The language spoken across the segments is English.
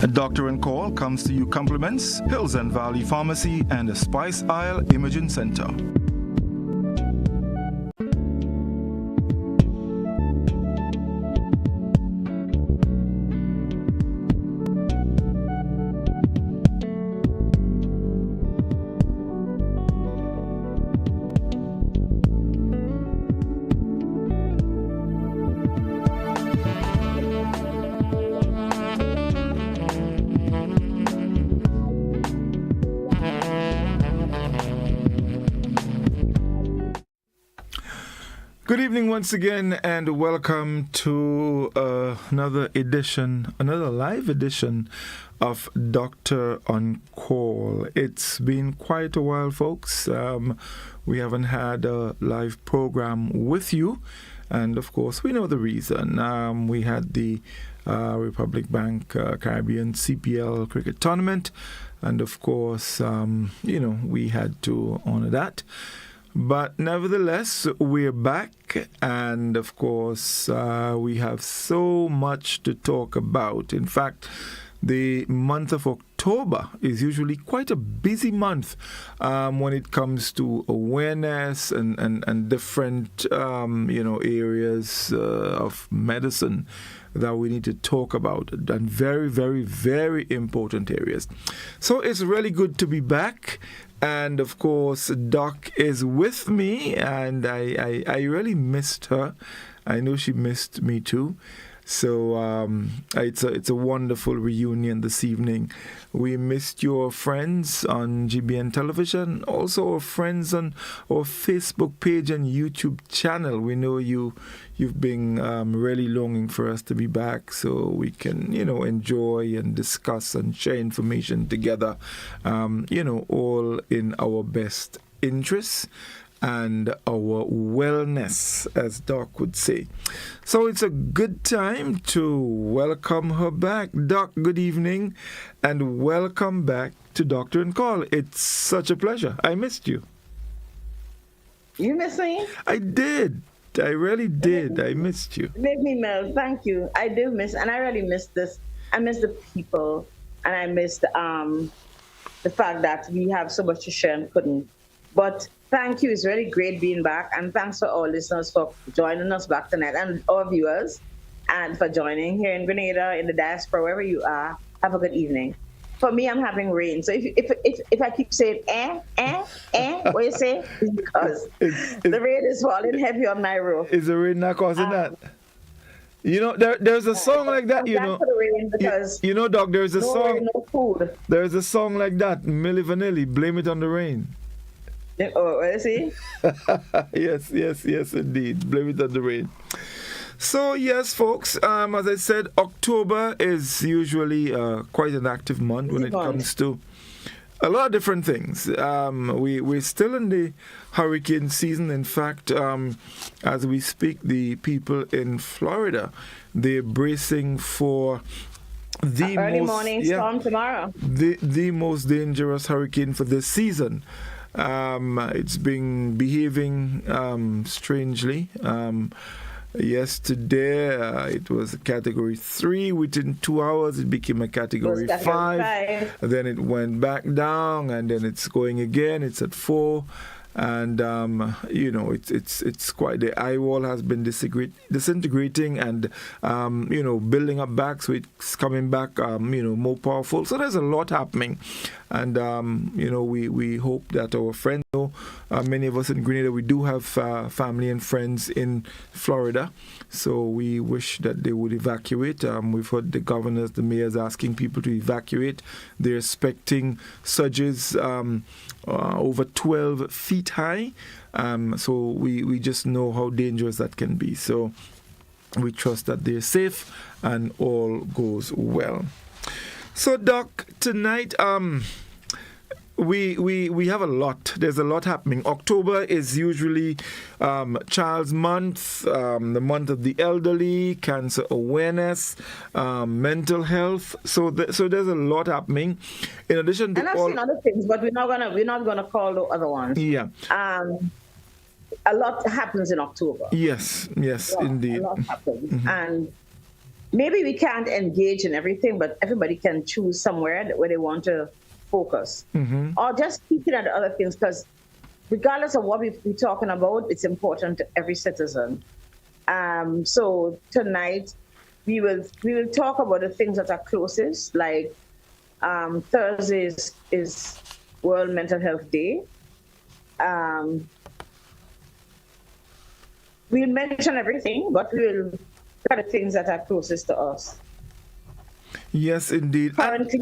A Doctor and Call comes to you compliments Hills and Valley Pharmacy and the Spice Isle Imaging Center. Good evening once again, and welcome to another live edition of Doctor on Call. It's been quite a while, folks. We haven't had a live program with you, and of course, we know the reason. We had the Republic Bank Caribbean CPL cricket tournament, and of course, we had to honor that. But nevertheless, we're back, and of course, we have so much to talk about. In fact, the month of October is usually quite a busy month when it comes to awareness and different, areas of medicine that we need to talk about, and very, very, very important areas. So it's really good to be back. And of course, Doc is with me, and I really missed her. I know she missed me too. So it's a wonderful reunion this evening. We missed your friends on GBN Television, also our friends on our Facebook page and YouTube channel. We know you've been really longing for us to be back, so we can enjoy and discuss and share information together. All in our best interests and our wellness, as Doc would say. So it's a good time to welcome her back. Doc, good evening, and welcome back to Doctor and Call. It's such a pleasure. I missed you. You missed me? I did. I really did. I missed you. It made me melt. Thank you. I do miss, and I really missed this. I miss the people, and I missed the fact that we have so much to share and couldn't. But thank you. It's really great being back. And thanks for all listeners for joining us back tonight, and our viewers, and for joining here in Grenada, in the diaspora, wherever you are. Have a good evening. For me, I'm having rain. So if I keep saying, what you say? It's because the rain is falling heavy on my roof. Is the rain not causing that? There's a song like that, For the rain because Doc, there's a song. Rain, no food. There's a song like that, Milli Vanilli, Blame It on the Rain. Oh, what is he? Yes, indeed. Blame it on the rain. So, yes, folks, as I said, October is usually quite an active month when it comes to a lot of different things. We're still in the hurricane season. In fact, as we speak, the people in Florida, they're bracing for the early morning storm tomorrow. The most dangerous hurricane for this season. It's been behaving strangely. Yesterday, it was a Category 3. Within 2 hours, it became a Category 5. Then it went back down, and then it's going again. It's at 4. And it's quite, the eye wall has been disintegrating and building up back, so it's coming back more powerful. So there's a lot happening, and we hope that our friends many of us in Grenada, we do have family and friends in Florida, so we wish that they would evacuate. We've heard the governors, the mayors asking people to evacuate. They're expecting surges over 12 feet high, so we just know how dangerous that can be. So we trust that they're safe and all goes well. So, Doc, tonight we have a lot. There's a lot happening. October is usually Child's Month, the month of the elderly, cancer awareness, mental health. So there's a lot happening. In addition to I've seen other things, but we're not gonna call the other ones. Yeah. A lot happens in October. Yes, indeed. A lot happens, and maybe we can't engage in everything, but everybody can choose somewhere where they want to focus, or just keeping at other things. Because regardless of what we're talking about, it's important to every citizen. So tonight we will talk about the things that are closest, like Thursday is World Mental Health Day. We'll mention everything, but we'll look at the things that are closest to us. Yes, indeed. Currently,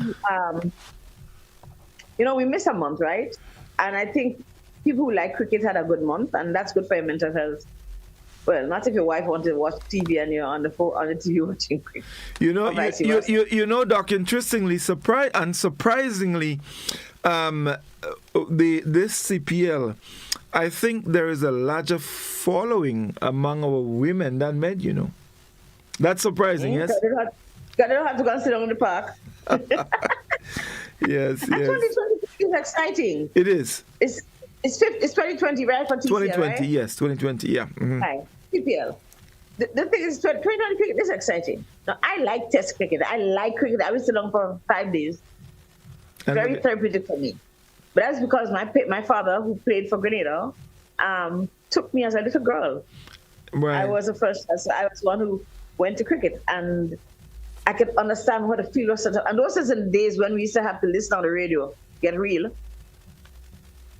we miss a month, right? And I think people who like cricket had a good month, and that's good for your mental health. Well, not if your wife wants to watch TV and you're on the TV watching cricket. Doc, interestingly, surprisingly, this CPL, I think there is a larger following among our women than men, That's surprising, yes? They don't have to go and sit down in the park. Yes. 2020 is exciting. It is. It's 2020, right, for TCL, 2020, right? yes, 2020, yeah. Mm-hmm. Right, CPL. The thing is, 2020 cricket is exciting. Now, I like Test cricket. I like cricket. I was sit down for 5 days. Very therapeutic for me. But that's because my father, who played for Grenada, took me as a little girl. Right. I was one who went to cricket, and I could understand what the field was. And those are the days when we used to have to listen on the radio. Get real.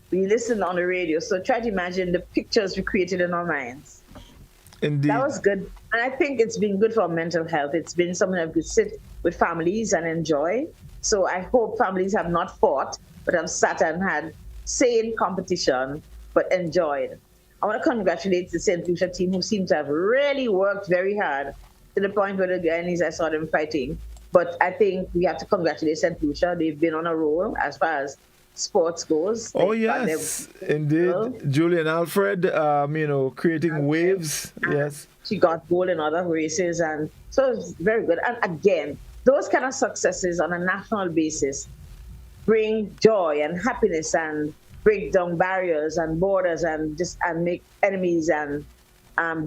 We listened on the radio. So try to imagine the pictures we created in our minds. Indeed. That was good. And I think it's been good for mental health. It's been something that we could sit with families and enjoy. So I hope families have not fought, but have sat and had sane competition, but enjoyed. I want to congratulate the St. Lucia team, who seem to have really worked very hard to the point where the Guyanese, I saw them fighting. But I think we have to congratulate St. Lucia. They've been on a roll as far as sports goes. Oh, yes, indeed. Julian Alfred, creating waves. Yes. She got gold in other races. And so it's very good. And again, those kind of successes on a national basis bring joy and happiness and break down barriers and borders and make enemies and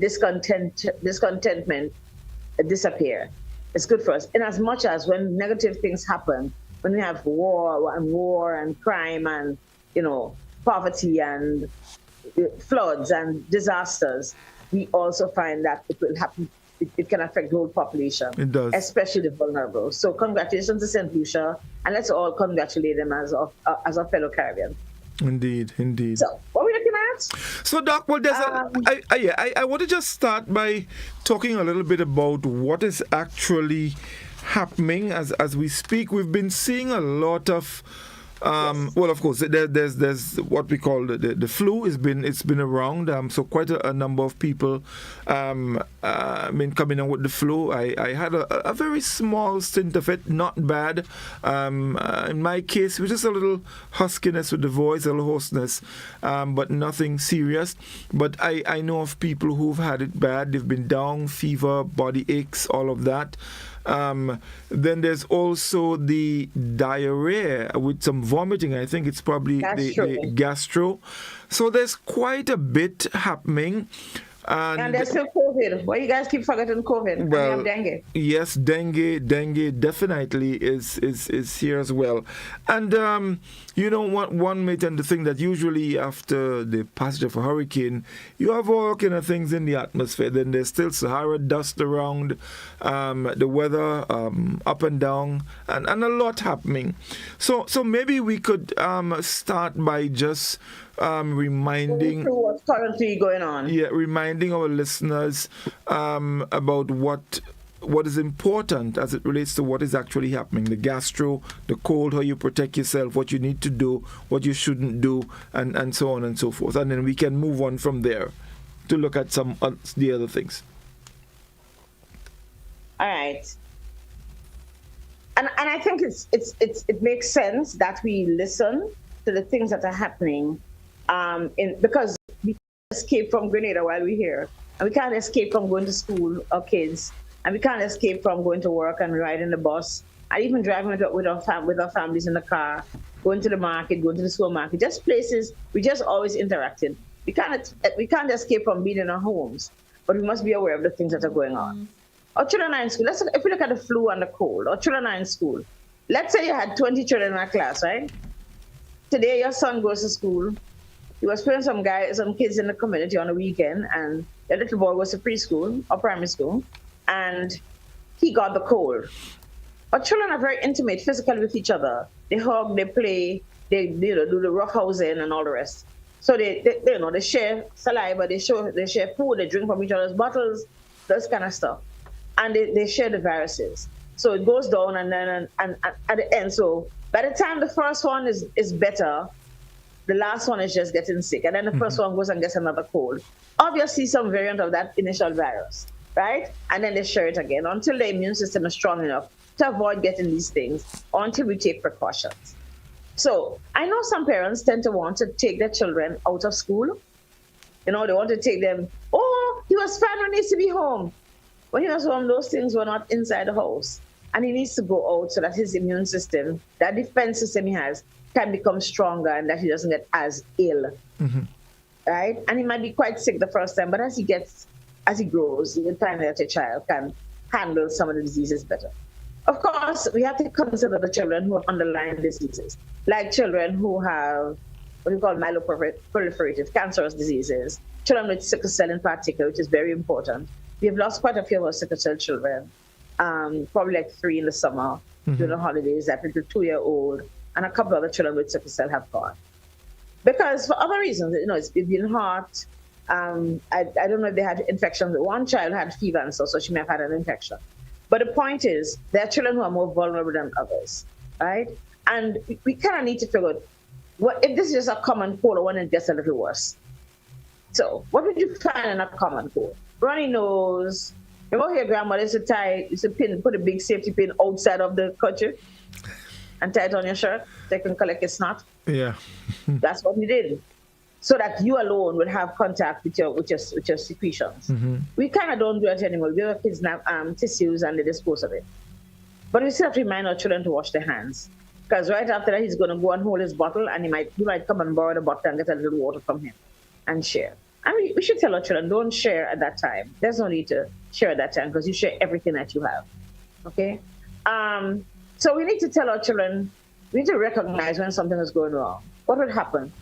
discontentment disappear. It's good for us. In as much as when negative things happen, when we have war and crime and poverty and floods and disasters, we also find that it will happen. It can affect the whole population. It does, especially the vulnerable. So congratulations to St. Lucia, and let's all congratulate them as a fellow Caribbean. Indeed. So, what are we looking at? So, Doc, well, there's I want to just start by talking a little bit about what is actually happening as we speak. We've been seeing a lot of well, of course, there's what we call the flu. It's been around. So quite a number of people coming on with the flu. I had a very small stint of it, not bad. In my case, it was just a little huskiness with the voice, a little hoarseness, but nothing serious. But I know of people who've had it bad. They've been down, fever, body aches, all of that. Then there's also the diarrhea with some vomiting. I think it's probably the gastro. So there's quite a bit happening. And there's still COVID. Why you guys keep forgetting COVID? Well, and dengue. Yes, dengue definitely is here as well. And one may tend to think that usually after the passage of a hurricane, you have all kind of things in the atmosphere. Then there's still Sahara dust around, the weather up and down, and a lot happening. So maybe we could start by just reminding what's currently going on. Yeah, reminding our listeners about what is important as it relates to what is actually happening. The gastro, the cold, how you protect yourself, what you need to do, what you shouldn't do, and so on and so forth. And then we can move on from there to look at some the other things. All right. And I think it makes sense that we listen to the things that are happening. Because we can't escape from Grenada while we're here, and we can't escape from going to school, our kids, and we can't escape from going to work and riding the bus, and even driving with our families in the car, going to the market, going to the supermarket, just places we just always interacted. We can't escape from being in our homes, but we must be aware of the things that are going on. Or children are in school. If we look at the flu and the cold, or children are in school. Let's say you had 20 children in a class, right? Today, your son goes to school. He was putting some kids in the community on the weekend, and the little boy was to preschool or primary school, and he got the cold. But children are very intimate physically with each other. They hug, they play, they do the roughhousing and all the rest. So they share saliva, they share food, they drink from each other's bottles, this kind of stuff, and they share the viruses. So it goes down, and then and at the end. So by the time the first one is better, the last one is just getting sick, and then the first one goes and gets another cold. Obviously, some variant of that initial virus, right? And then they share it again until the immune system is strong enough to avoid getting these things, or until we take precautions. So I know some parents tend to want to take their children out of school. They want to take them. Oh, he was fine when he used to be home. When he was home, those things were not inside the house. And he needs to go out so that his immune system, that defense system he has, can become stronger and that he doesn't get as ill. Right? And he might be quite sick the first time, but as he grows, you can find that a child can handle some of the diseases better. Of course, we have to consider the children who have underlying diseases, like children who have what we call myeloproliferative cancerous diseases, children with sickle cell in particular, which is very important. We have lost quite a few of our sickle cell children, probably like 3 in the summer during the holidays, that little 2-year-old, and a couple of other children with sickle cell have gone. Because for other reasons, it's been hot. I don't know if they had infections. One child had fever and so she may have had an infection. But the point is, there are children who are more vulnerable than others, right? And we kind of need to figure out, what if this is just a common cold or when it gets a little worse? So what would you find in a common cold? Runny nose. Remember your grandmother used to put a big safety pin outside of the kerchief and tie it on your shirt so you can collect your snot? Yeah. That's what we did. So that you alone will have contact with your secretions. We kind of don't do it anymore. We give our kids tissues and they dispose of it. But we still have to remind our children to wash their hands. Because right after that, he's going to go and hold his bottle, and you might come and borrow the bottle and get a little water from him and share. And we should tell our children, don't share at that time. There's no need to share at that time because you share everything that you have. Okay? So we need to tell our children, we need to recognize when something is going wrong. What would happen?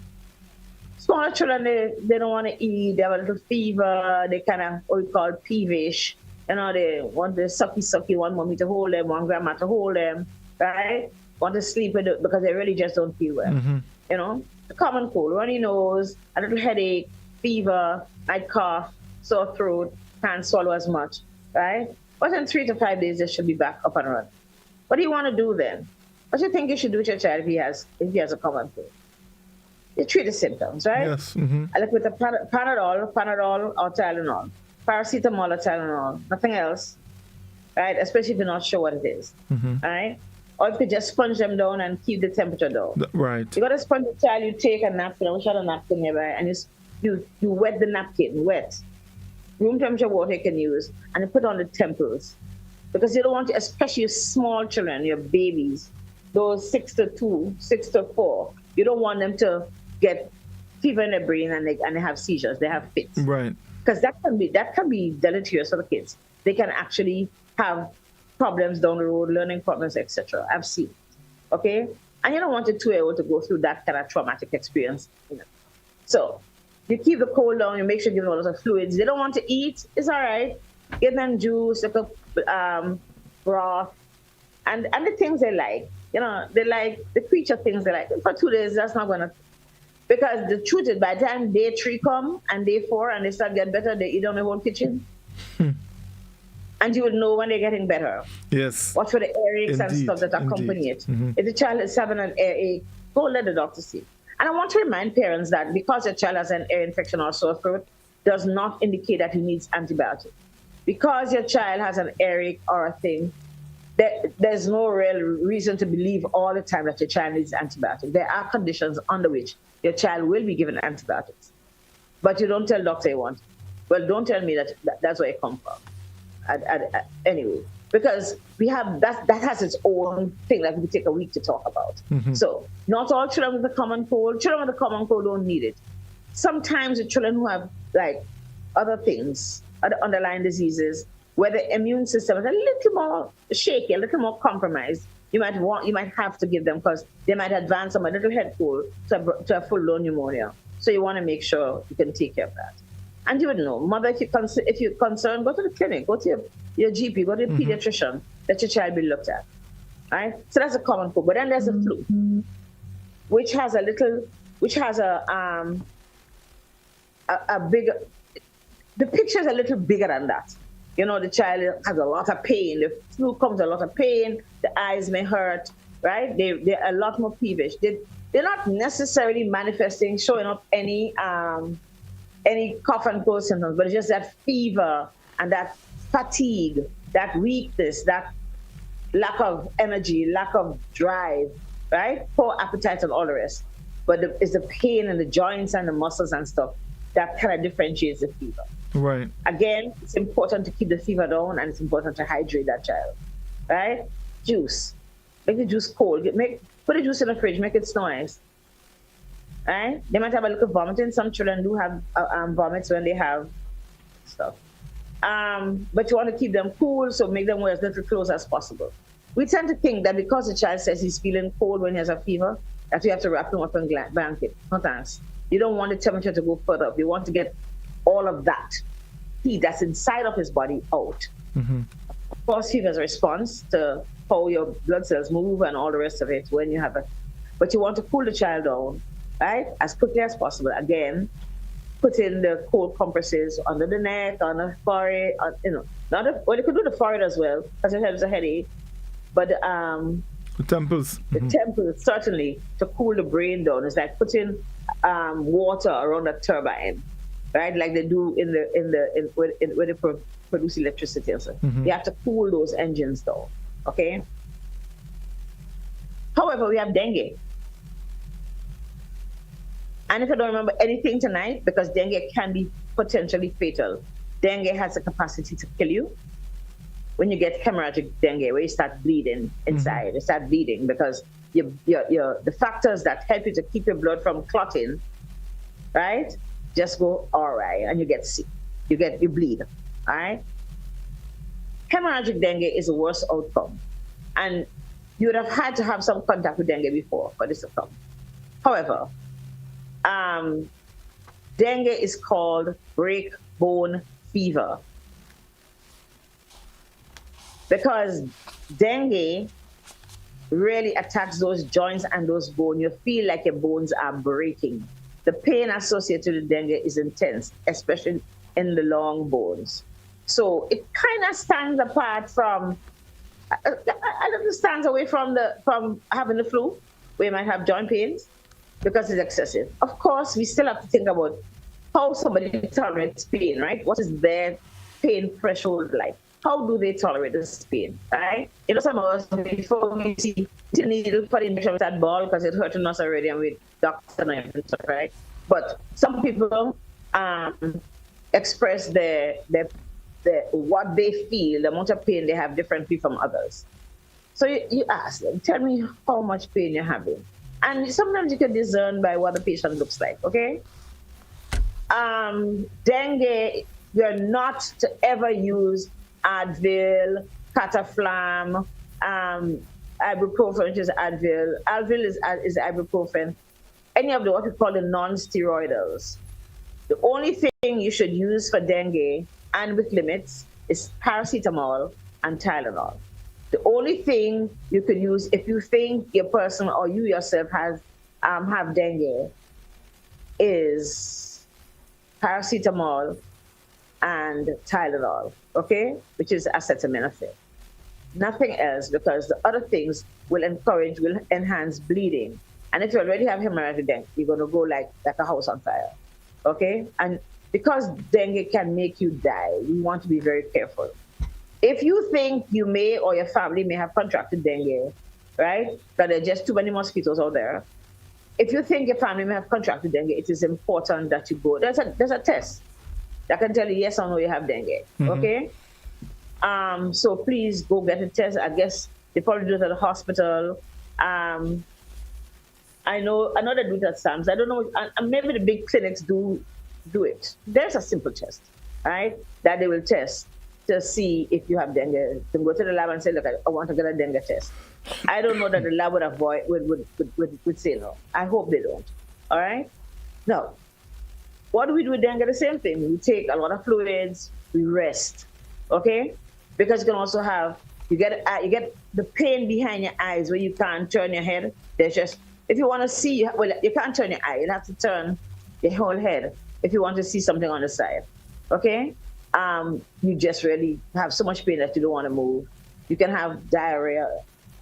Smaller children, they don't want to eat, they have a little fever, they kind of what we call peevish. They want the sucky, want mommy to hold them, want grandma to hold them, right? Want to sleep with it because they really just don't feel well. The common cold, runny nose, a little headache, fever, might cough, sore throat, can't swallow as much, right? But in 3 to 5 days, they should be back up and running. What do you want to do then? What do you think you should do with your child if he has a common cold? You treat the symptoms, right? Yes. I look with the Panadol or Tylenol, paracetamol or Tylenol, nothing else, right? Especially if you're not sure what it is, right? Or if you just sponge them down and keep the temperature down. Right. You got to sponge the child, you take a napkin, I wish I had a napkin nearby, and you wet the napkin, room temperature water you can use, and you put on the temples. Because you don't want to, especially small children, your babies, those 6 to 2, 6 to 4, you don't want them to get fever in their brain and they have seizures, they have fits. Right. Because that can be deleterious for the kids. They can actually have problems down the road, learning problems, etc. I've seen it. Okay? And you don't want a 2-year-old to go through that kind of traumatic experience. So you keep the cold down, you make sure you give them a lot of fluids. They don't want to eat, it's all right. Give them juice, broth, and the things they like. They like the creature things they like. For 2 days, that's not going to... Because the truth is, by the time day 3 come and day 4 and they start getting better, they eat on the whole kitchen. And you would know when they're getting better. Yes. Watch for the earaches and stuff that accompany it. If the child is having an earache, go let the doctor see. And I want to remind parents that because your child has an ear infection or sore throat does not indicate that he needs antibiotics. Because your child has an earache or a thing, there's no real reason to believe all the time that your child needs antibiotics. There are conditions under which your child will be given antibiotics. But you don't tell doctor you want. Well, don't tell me that's where it comes from. Anyway, because we have that has its own thing that we take a week to talk about. So not all children with a common cold don't need it. Sometimes the children who have like other things, other underlying diseases, where the immune system is a little more shaky, a little more compromised, you might have to give them, because they might advance from a little head cold to a full-blown pneumonia. So you want to make sure you can take care of that. And you would know, mother, if you're concerned, go to the clinic, go to your GP, go to your pediatrician, let your child be looked at. Right? So that's a common cold. But then there's the flu, which has a bigger, the picture is a little bigger than that. You know, the child has a lot of pain. The flu comes with a lot of pain. The eyes may hurt, right? They're a lot more peevish. They're not necessarily manifesting, showing up any cough and cold symptoms, but it's just that fever and that fatigue, that weakness, that lack of energy, lack of drive, right? Poor appetite and all the rest. But it's the pain in the joints and the muscles and stuff that kind of differentiates the fever. Right. Again, it's important to keep the fever down, and it's important to hydrate that child, right? Juice. Make the juice cold. Put the juice in the fridge, make it snow ice. Right? They might have a little vomiting. Some children do have vomits when they have stuff. But you want to keep them cool, so make them wear as little clothes as possible. We tend to think that because the child says he's feeling cold when he has a fever, that we have to wrap him up in a blanket. No thanks. You don't want the temperature to go further up. You want to get all of that heat that's inside of his body out. Mm-hmm. Of course, fever is a response to how your blood cells move and all the rest of it when you have it. But you want to cool the child down, right, as quickly as possible. Again, put in the cold compresses under the neck, on the forehead, you could do the forehead as well, because it helps a headache. But the temples. The temples, certainly, to cool the brain down. It's like putting water around a turbine, right? Like they do when they produce electricity and stuff. Mm-hmm. You have to cool those engines down, okay? However, we have dengue. And if I don't remember anything tonight, because dengue can be potentially fatal, dengue has the capacity to kill you. When you get hemorrhagic dengue, where you start bleeding inside, you start bleeding because the factors that help you to keep your blood from clotting, right, just go awry, and you get sick. You bleed, all right? Hemorrhagic dengue is the worst outcome. And you would have had to have some contact with dengue before for this to come. However, dengue is called break bone fever, because dengue really attacks those joints and those bones. You feel like your bones are breaking. The pain associated with dengue is intense, especially in the long bones. So it kind of stands apart from, a little stands away from having the flu, where you might have joint pains, because it's excessive. Of course, we still have to think about how somebody tolerates pain, right? What is their pain threshold like? How do they tolerate this pain, right? You know, some of us, before we see the needle for the injection with that ball, because it's hurting us already, and we doctor and stuff, right? But some people express what they feel, the amount of pain they have differently from others. So you ask them, tell me how much pain you're having. And sometimes you can discern by what the patient looks like, okay? Dengue, you're not to ever use Advil, Cataflam, ibuprofen, which is Advil. Advil is ibuprofen. Any of what we call the non-steroidals. The only thing you should use for dengue, and with limits, is paracetamol and Tylenol. The only thing you could use if you think your person or you yourself have dengue is paracetamol and Tylenol, okay, which is acetaminophen. Nothing else, because the other things will enhance bleeding. And if you already have hemorrhagic dengue, you're going to go like a house on fire, okay? And because dengue can make you die, you want to be very careful. If you think you may or your family may have contracted dengue, right, that there are just too many mosquitoes out there, if you think your family may have contracted dengue, it is important that you go. There's a test that can tell you yes or no you have dengue, okay? So please go get a test. I guess they probably do it at the hospital. I know they do it at SAMS. I don't know, maybe the big clinics do it. There's a simple test, right, that they will test. to see if you have dengue. You can go to the lab and say, look, I want to get a dengue test. I don't know that the lab would say no. I hope they don't. All right? Now, what do we do with dengue? The same thing. We take a lot of fluids, we rest, okay? Because you can also have, you get the pain behind your eyes where you can't turn your head. There's just, if you want to see, well, you can't turn your eye. You have to turn your whole head if you want to see something on the side, okay? You just really have so much pain that you don't want to move. You can have diarrhea.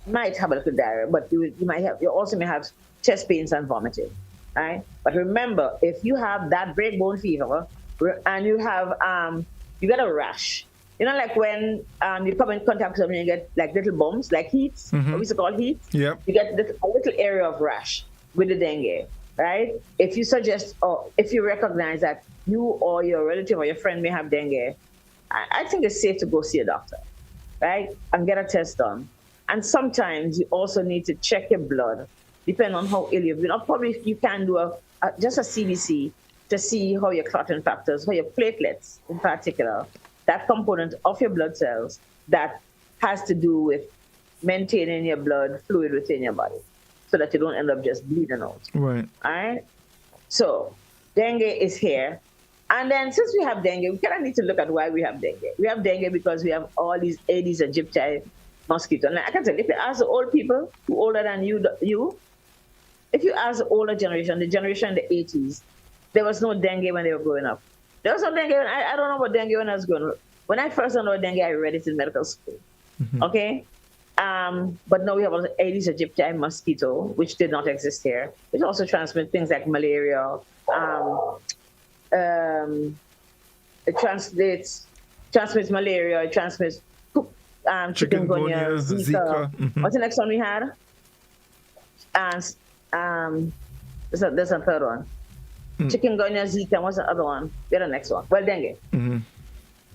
You might have a little diarrhea, but you also may have chest pains and vomiting, right? But remember, if you have that breakbone fever and you have you get a rash, you know, like when you come in contact with something, you get like little bumps, like heats, what we used to call heat. Yep. You get a little area of rash with the dengue, right? If you suggest or if you recognize that you or your relative or your friend may have dengue, I think it's safe to go see a doctor, right? And get a test done. And sometimes you also need to check your blood, depending on how ill you've been. Or probably you can do just a CBC to see how your clotting factors, how your platelets in particular, that component of your blood cells that has to do with maintaining your blood fluid within your body so that you don't end up just bleeding out. Right. All right? So dengue is here. And then since we have dengue, we kind of need to look at why we have dengue. We have dengue because we have all these Aedes aegypti mosquitoes. And I can tell you, if you ask the old people who are older than you, if you ask the older generation, the generation in the 80s, there was no dengue when they were growing up. There was no dengue. I don't know about dengue when I was growing up. When I first learned about dengue, I read it in medical school. Okay? But now we have an Aedes aegypti mosquito, which did not exist here, which also transmits things like malaria. It transmits malaria, it transmits chikungunya, Zika. What's the next one we had? There's a third one. Chikungunya, Zika, what's the other one? Get the next one. Well, dengue.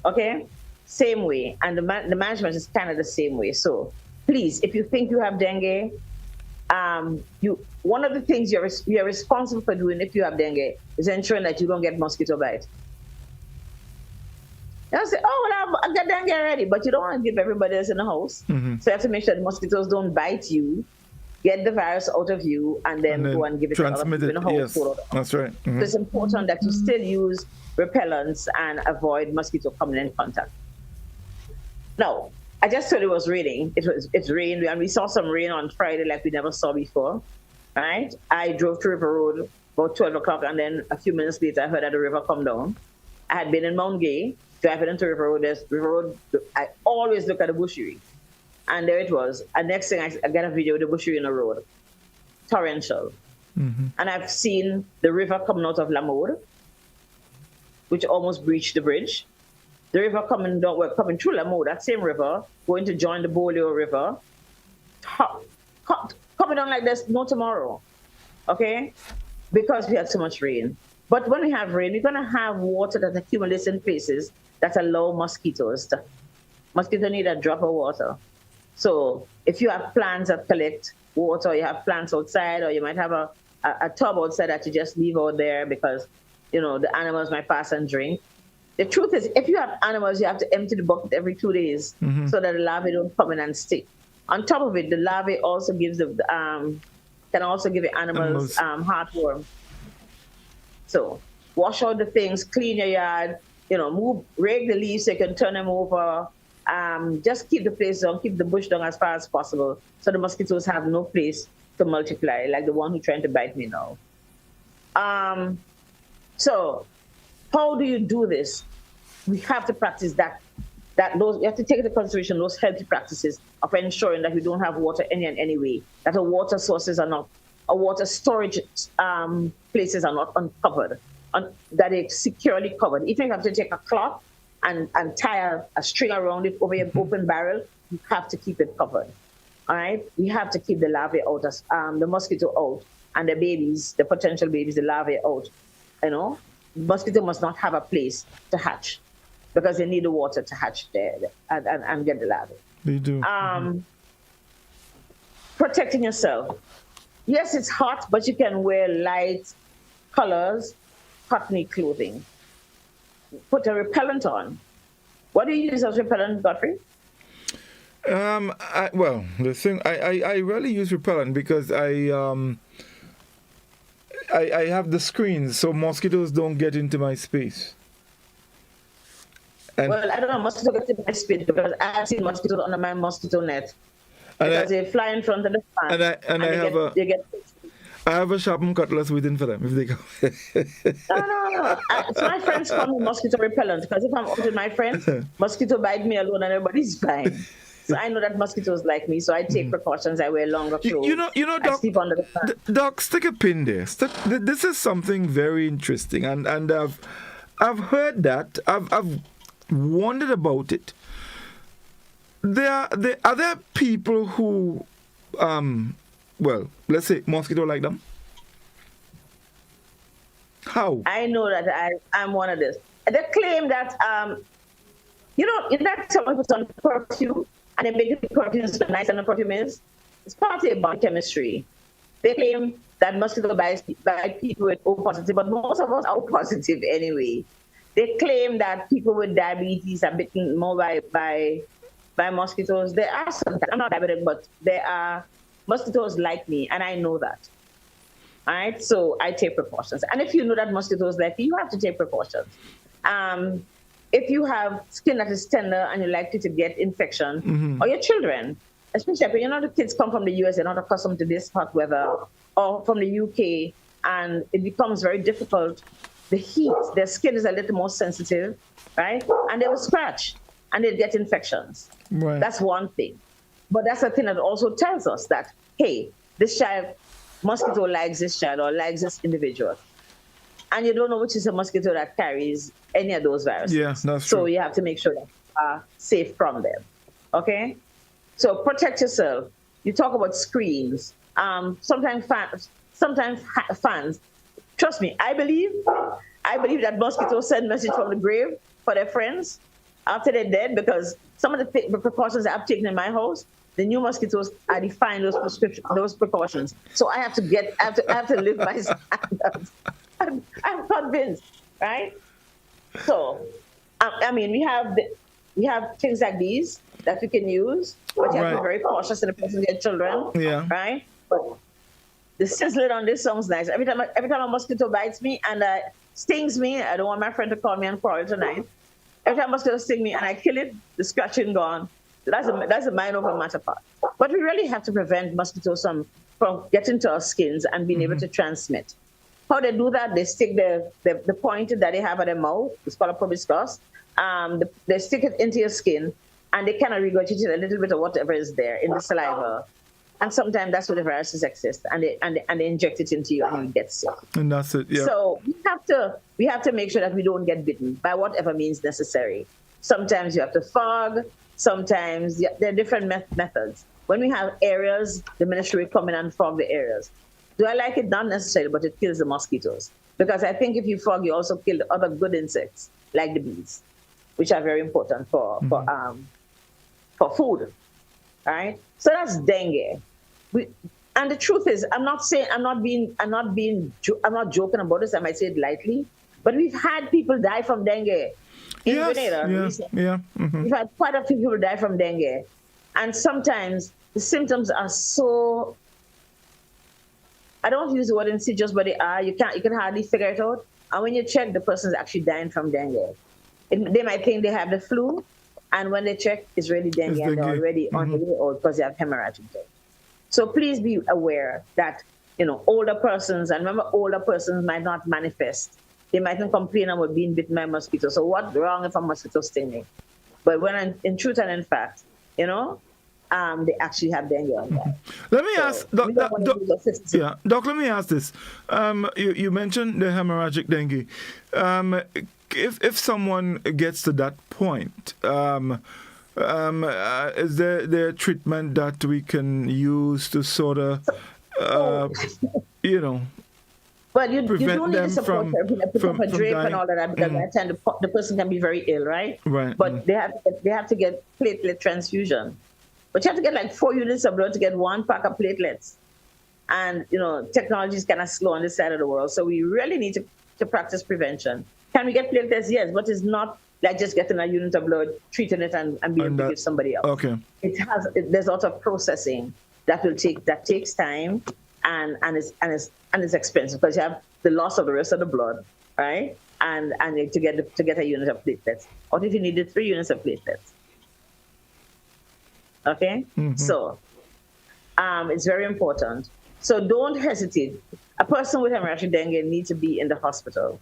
Okay? Same way. And the management is kind of the same way. So please, if you think you have dengue, one of the things you're responsible for doing if you have dengue is ensuring that you don't get mosquito bite. They'll say, oh, well, I got dengue already, but you don't want to give everybody else in the house. So you have to make sure the mosquitoes don't bite you, get the virus out of you, and then go and give it to other people in the house. Yes, that's right. So it's important that you still use repellents and avoid mosquito coming in contact. Now, I just told you it was raining. It's rained, and we saw some rain on Friday like we never saw before, right? I drove to River Road about 12 o'clock, and then a few minutes later, I heard that the river come down. I had been in Mount Gay, driving into River Road. I always look at the bushery, and there it was. And next thing, I got a video of the bushery in the road, torrential. And I've seen the river coming out of Lamode, which almost breached the bridge. The river coming through Lamode, that same river, going to join the Bolio River, coming down like this, no tomorrow, okay? Because we had so much rain. But when we have rain, we're going to have water that accumulates in places that allow mosquitoes. Mosquitoes need a drop of water. So if you have plants that collect water, you have plants outside, or you might have a tub outside that you just leave out there because, the animals might pass and drink. The truth is, if you have animals, you have to empty the bucket every 2 days so that the larvae don't come in and stick. On top of it, the larvae also can also give the animals heartworm. So wash out the things, clean your yard, rake the leaves so you can turn them over. Just keep the place down, keep the bush down as far as possible so the mosquitoes have no place to multiply, like the one who's trying to bite me now. So how do you do this? We have to practice you have to take into consideration those healthy practices of ensuring that we don't have water any way, that our water sources are not, our water storage places are not uncovered, that it's securely covered. Even if you have to take a cloth and tie a string around it over your open barrel, you have to keep it covered. All right? We have to keep the larvae out, the mosquito out, and the babies, the potential babies, the larvae out. Mosquito must not have a place to hatch because they need the water to hatch there and get the larvae. They do. Protecting yourself. Yes, it's hot, but you can wear light colors, cottony clothing. Put a repellent on. What do you use as repellent, Godfrey? The thing I rarely use repellent because I have the screens so mosquitoes don't get into my space. And well, I don't know, mosquito gets in my space because I have seen mosquitoes under my mosquito net because they fly in front of the fan. I have a sharpened cutlass waiting for them if they go. No. So my friends call me mosquito repellent because if I'm out with my friends, mosquito bite me alone and everybody's fine. So I know that mosquitoes like me, so I take precautions. I wear longer clothes. You know, Doc, I sleep under the fan. Doc, stick a pin there. This is something very interesting, and I've heard that. I've wondered about it. Are there people who, let's say mosquito like them? How? I know that I'm one of this. They claim that that someone puts on perfume and they make the perfume so nice and the perfume is. It's partly about chemistry. They claim that mosquito bites people with O positive, but most of us are O positive anyway. They claim that people with diabetes are bitten more by mosquitoes. There are some. I'm not diabetic, but there are mosquitoes like me, and I know that. All right, so I take precautions. And if you know that mosquitoes like you have to take precautions. If you have skin that is tender and you're likely to get infection, or your children, especially if the kids come from the US, they're not accustomed to this hot weather, or from the UK, and it becomes very difficult. The heat, their skin is a little more sensitive, right? And they will scratch and they'll get infections. Right. That's one thing. But that's the thing that also tells us that, hey, this child, mosquito likes this child or likes this individual. And you don't know which is a mosquito that carries any of those viruses. Yeah, that's true. So you have to make sure that you are safe from them. Okay? So protect yourself. You talk about screens. Sometimes fans. Trust me, I believe that mosquitoes send message from the grave for their friends after they're dead, because some of the precautions I've taken in my house, the new mosquitoes are defying those precautions. So I have to live by standards. I'm convinced, right? So, we have things like these that we can use, but you have to be very cautious in the presence of your children, right? But the sizzling on this song's nice. Every time a mosquito bites me and stings me, I don't want my friend to call me and quarrel tonight. Every time a mosquito stings me and I kill it, the scratching gone. That's a mind over matter part. But we really have to prevent mosquitoes from getting to our skins and being able to transmit. How they do that, they stick the point that they have at their mouth, it's called a proboscis. They stick it into your skin and they kind of regurgitate a little bit of whatever is there in the saliva. And sometimes that's where the viruses exist, and they inject it into you and you get sick. And that's it, yeah. So we have to make sure that we don't get bitten by whatever means necessary. Sometimes you have to fog, sometimes there are different methods. When we have areas, the ministry will come in and fog the areas. Do I like it? Not necessarily, but it kills the mosquitoes. Because I think if you fog, you also kill other good insects, like the bees, which are very important for food. Right? So that's dengue. And the truth is, I'm not joking about this. I might say it lightly, but we've had people die from dengue in Grenada recently. Yeah. Mm-hmm. We've had quite a few people die from dengue, and sometimes the symptoms are so. I don't use the word insidious, but they are. You can hardly figure it out. And when you check, the person's actually dying from dengue. They might think they have the flu, and when they check, it's really dengue, and they're already on the way out because they have hemorrhagic dengue. So please be aware that, older persons, and remember, older persons might not manifest. They mightn't complain about being bitten by mosquitoes. So what's wrong if a mosquito sting me? But when in truth and in fact, they actually have dengue on that. Let me ask, Doc, let me ask this. You mentioned the hemorrhagic dengue. If someone gets to that point, is there a treatment that we can use to sort of, Well, you do need to support her, put up a drape dying. And all of that, because at times the person can be very ill, right? Right. But they have to get platelet transfusion. But you have to get like 4 units of blood to get 1 pack of platelets. And, technology is kind of slow on this side of the world. So we really need to practice prevention. Can we get platelets? Yes, but it's not like just getting a unit of blood, treating it, and being able to give somebody else. Okay. There's a lot of processing that takes time and is expensive, because you have the loss of the rest of the blood, right? And to get a unit of platelets. What if you needed 3 units of platelets? Okay, so it's very important. So don't hesitate. A person with hemorrhagic dengue needs to be in the hospital.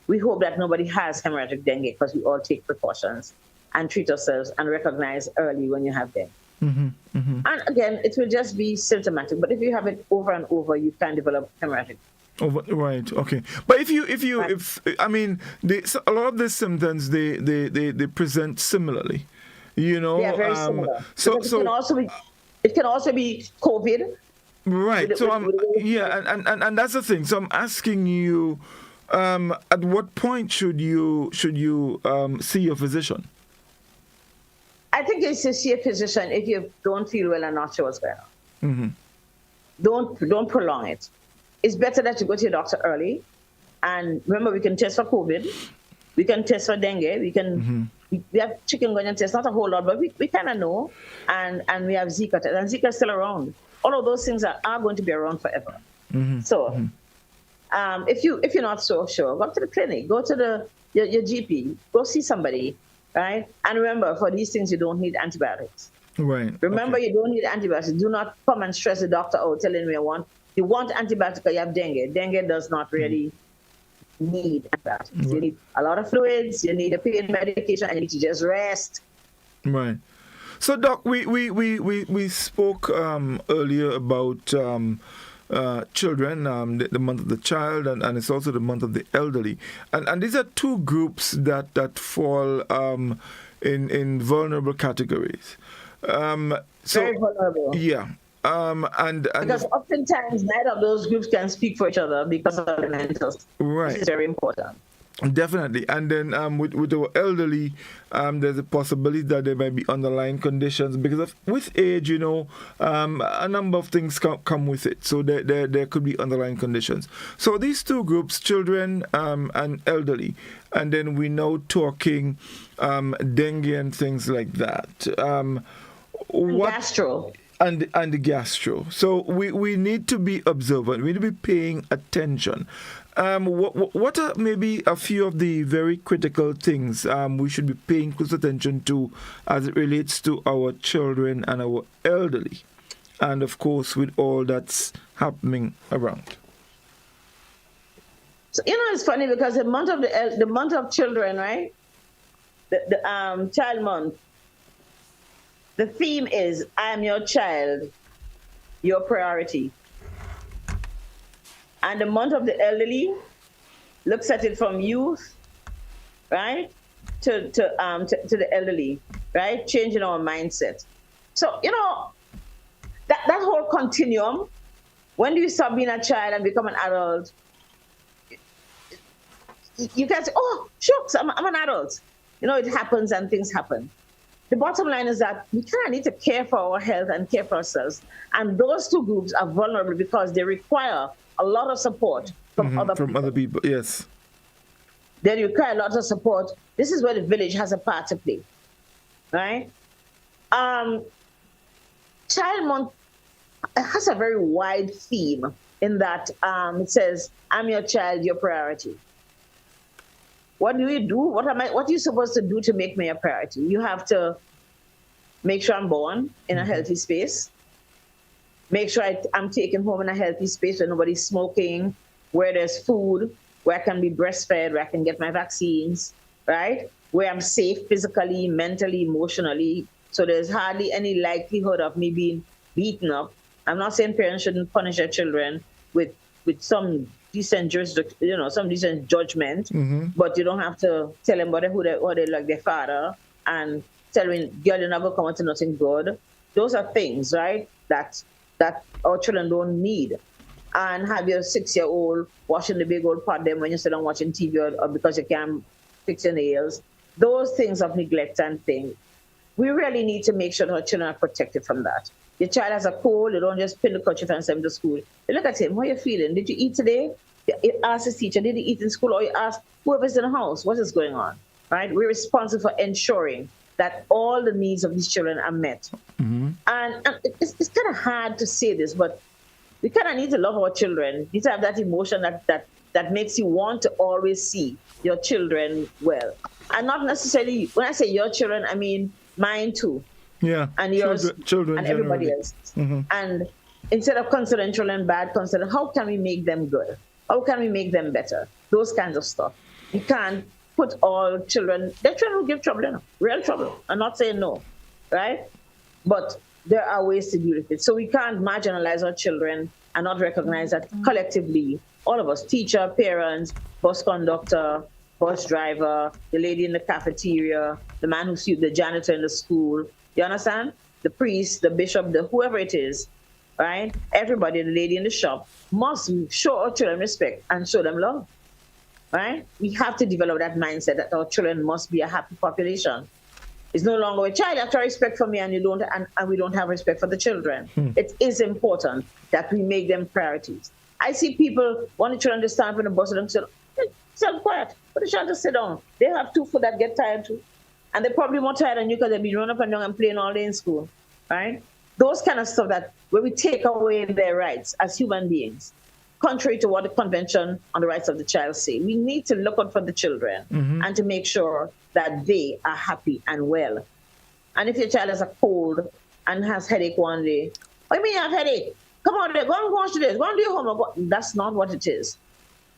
We hope that nobody has hemorrhagic dengue, because we all take precautions and treat ourselves and recognize early when you have dengue. And again, it will just be symptomatic. But if you have it over and over, you can develop hemorrhagic. Right. Okay. But I mean, a lot of the symptoms they present similarly. You know. Yeah, very similar. So it can also be COVID. Right. And that's the thing. So I'm asking you, at what point should you see your physician? I think you should see a physician if you don't feel well and not sure what's going on. Don't prolong it. It's better that you go to your doctor early. And remember, we can test for COVID. We can test for dengue. We can we have chikungunya tests, not a whole lot, but we kind of know. And we have Zika tests, and Zika is still around. All of those things are going to be around forever. So if you're not so sure, go to the clinic, go to your GP, go see somebody, right? And remember, for these things, you don't need antibiotics. Right. Remember, you don't need antibiotics. Do not come and stress the doctor out telling me you want antibiotics because you have dengue. Dengue does not really need antibiotics. You need a lot of fluids, you need a pain medication, and you need to just rest. Right. So, Doc, we spoke earlier about children, the month of the child, and it's also the month of the elderly. And these are 2 groups that fall in vulnerable categories. Very vulnerable. Yeah. And because oftentimes neither of those groups can speak for each other because of the mental state. Right. This is very important. Definitely. And then with our elderly, there's a possibility that there might be underlying conditions because with age, a number of things come with it. So there could be underlying conditions. So these 2 groups, children and elderly, and then we're now talking dengue and things like that. Gastro. And the gastro. So we need to be observant. We need to be paying attention. What are maybe a few of the very critical things we should be paying close attention to as it relates to our children and our elderly, and of course with all that's happening around? So it's funny because the month of children, right? The child month. The theme is, I am your child, your priority. And the month of the elderly looks at it from youth, right, to the elderly, right, changing our mindset. So, that whole continuum, when do you stop being a child and become an adult? You can say, oh, shucks, I'm an adult. It happens and things happen. The bottom line is that we kind of need to care for our health and care for ourselves. And those 2 groups are vulnerable because they require a lot of support from other people. From other people, yes. They require a lot of support. This is where the village has a part to play, right? Child Month has a very wide theme in that it says, I'm your child, your priority. What do you do? What are you supposed to do to make me a priority? You have to make sure I'm born in a healthy space. Make sure I'm taken home in a healthy space where nobody's smoking, where there's food, where I can be breastfed, where I can get my vaccines, right? Where I'm safe physically, mentally, emotionally. So there's hardly any likelihood of me being beaten up. I'm not saying parents shouldn't punish their children with some decent jurisdiction, some decent judgment, but you don't have to tell them who they like their father and tell them, girl, you're not going to come into nothing good. Those are things, right, that our children don't need. And have your 6-year-old washing the big old pot them when you're still on watching TV or because you can't fix your nails. Those things of neglect and things. We really need to make sure that our children are protected from that. Your child has a cold, you don't just pin the kerchief and send him to school. You look at him, how are you feeling? Did you eat today? You ask his teacher, did he eat in school? Or you ask whoever's in the house, what is going on? right? We're responsible for ensuring that all the needs of these children are met. And it's kind of hard to say this, but we kind of need to love our children. You need to have that emotion that makes you want to always see your children well. And not necessarily, when I say your children, I mean mine too. Yeah. And yours, children and everybody else. And instead of considering children bad, consider how can we make them good? How can we make them better? Those kinds of stuff. You can't put all children, their children will give trouble, you know, real trouble. I'm not saying no, right? But there are ways to deal with it. So we can't marginalize our children and not recognize that collectively, all of us, teacher, parents, bus conductor, bus driver, the lady in the cafeteria, the man the janitor in the school, you understand? The priest, the bishop, whoever it is, right? Everybody, the lady in the shop, must show our children respect and show them love, right? We have to develop that mindset that our children must be a happy population. It's no longer a child, you have to have respect for me and we don't have respect for the children. It is important that we make them priorities. I see people want the children to stand up in the bus and say, hey, sit quiet, put the child to sit down. They have two foot that get tired too. And they're probably more tired than you because they've been running up and down and playing all day in school, right? Those kind of stuff where we take away their rights as human beings, contrary to what the Convention on the Rights of the Child say. We need to look out for the children and to make sure that they are happy and well. And if your child has a cold and has headache one day, what do you mean you have headache? Come on, go and wash this, go and do your homework. That's not what it is.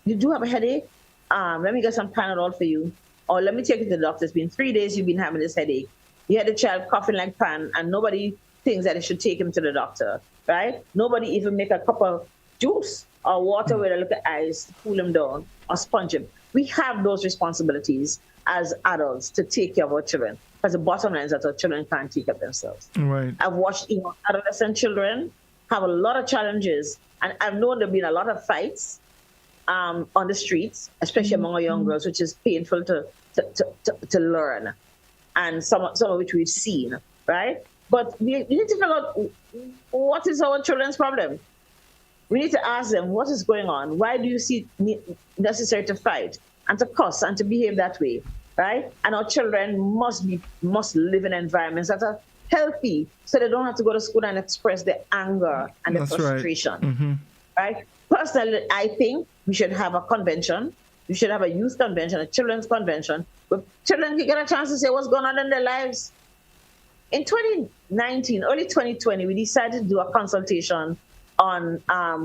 You do have a headache? Let me get some Panadol for you. Or let me take you to the doctor. It's been 3 days you've been having this headache. You had a child coughing like pan and nobody thinks that it should take him to the doctor, right? Nobody even make a cup of juice or water with a little ice to cool him down or sponge him. We have those responsibilities as adults to take care of our children, because the bottom line is that our children can't take care of themselves. Right. I've watched adolescent children have a lot of challenges, and I've known there have been a lot of fights on the streets, especially among our young girls, which is painful to learn, and some of which we've seen, right? But we need to figure out what is our children's problem. We need to ask them, what is going on? Why do you see it necessary to fight and to cuss and to behave that way, right? And our children must live in environments that are healthy, so they don't have to go to school and express their anger and their frustration, right? Personally, I think we should have a convention. We should have a youth convention, a children's convention, where children can get a chance to say what's going on in their lives. In 2019, early 2020, we decided to do a consultation on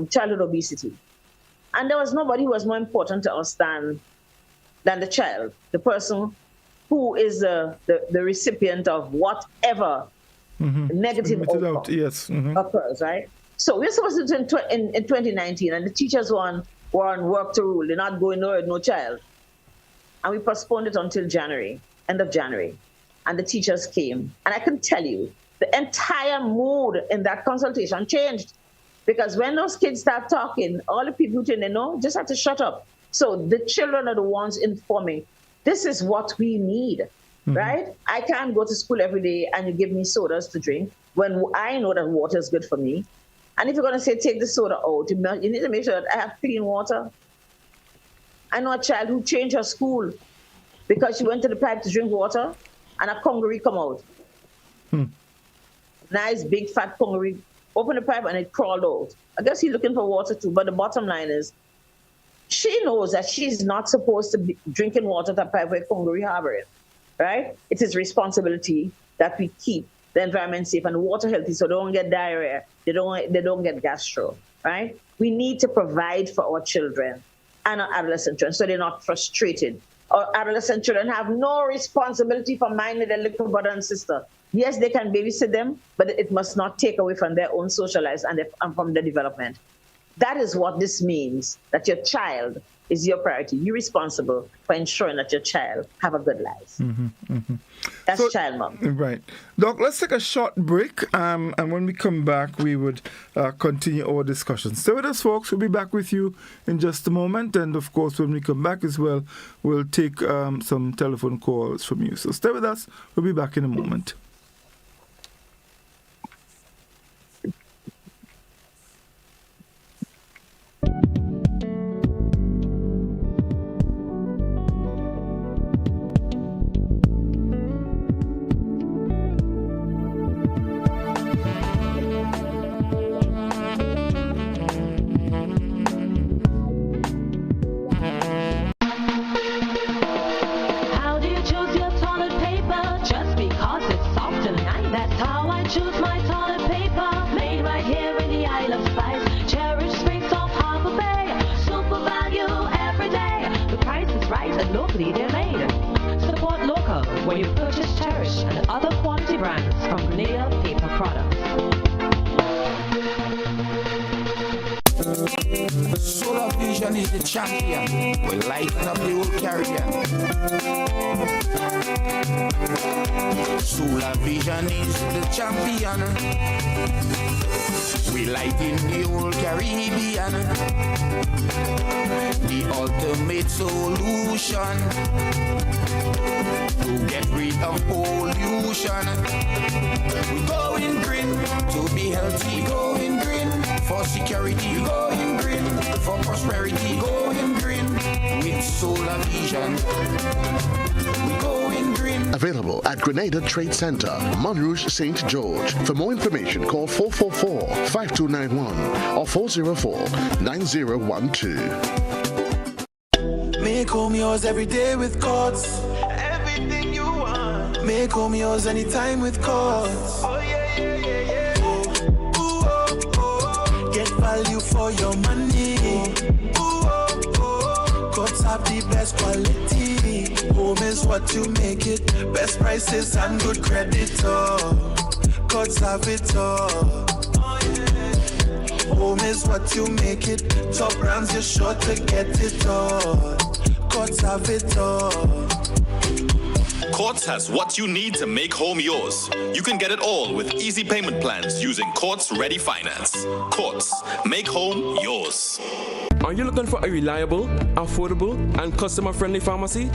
childhood obesity. And there was nobody who was more important to us than the child, the person who is the recipient of whatever negative outcome occurs, right? So we're supposed to do it in 2019, and the teachers were on work to rule. They're not going nowhere, no child. And we postponed it until January, end of January. And the teachers came. And I can tell you, the entire mood in that consultation changed. Because when those kids start talking, all the people who didn't know just have to shut up. So the children are the ones informing. This is what we need, right? I can't go to school every day and you give me sodas to drink when I know that water is good for me. And if you're going to say, take the soda out, you need to make sure that I have clean water. I know a child who changed her school because she went to the pipe to drink water and a congaree come out. Nice, big, fat congaree. Open the pipe and it crawled out. I guess he's looking for water too, but the bottom line is she knows that she's not supposed to be drinking water at a pipe where congaree harbor it, right? It is responsibility that we keep the environment safe and the water healthy so they don't get diarrhea, they don't get gastro, right? We need to provide for our children and our adolescent children so they're not frustrated. Our adolescent children have no responsibility for minding their little brother and sister. Yes, they can babysit them, but it must not take away from their own social lives and from their development. That is what this means, that your child is your priority. You're responsible for ensuring that your child have a good life. That's child mom. Right. Doc, let's take a short break, and when we come back, we would continue our discussion. Stay with us, folks. We'll be back with you in just a moment, and of course, when we come back as well, we'll take some telephone calls from you. So stay with us. We'll be back in a moment. brands from Grenada Paper Products. Solar Vision is the champion. We're lighting up the whole Caribbean. Solar Vision is the champion. We lighting the whole Caribbean. The ultimate solution to get rid of pollution. We going green to be healthy. Going green for security. Going green for prosperity. Going green with Solar Vision. We going green. Available at Grenada Trade Center, Montrouge, St. George. For more information, call 444-5291 or 404-9012. Make home yours every day with Courts. Everything you want. Make home yours anytime with Courts. Oh yeah, yeah, yeah, yeah. Ooh, oh, oh. Get value for your money. Ooh, oh, oh. Courts have the best quality. Home is what you make it. Best prices and good credit. Oh, Courts have it all. Home is what you make it. Top brands, you're sure to get it all. Courts have it all. Courts has what you need to make home yours. You can get it all with easy payment plans using Courts Ready Finance. Courts, make home yours. Are you looking for a reliable, affordable, and customer-friendly pharmacy?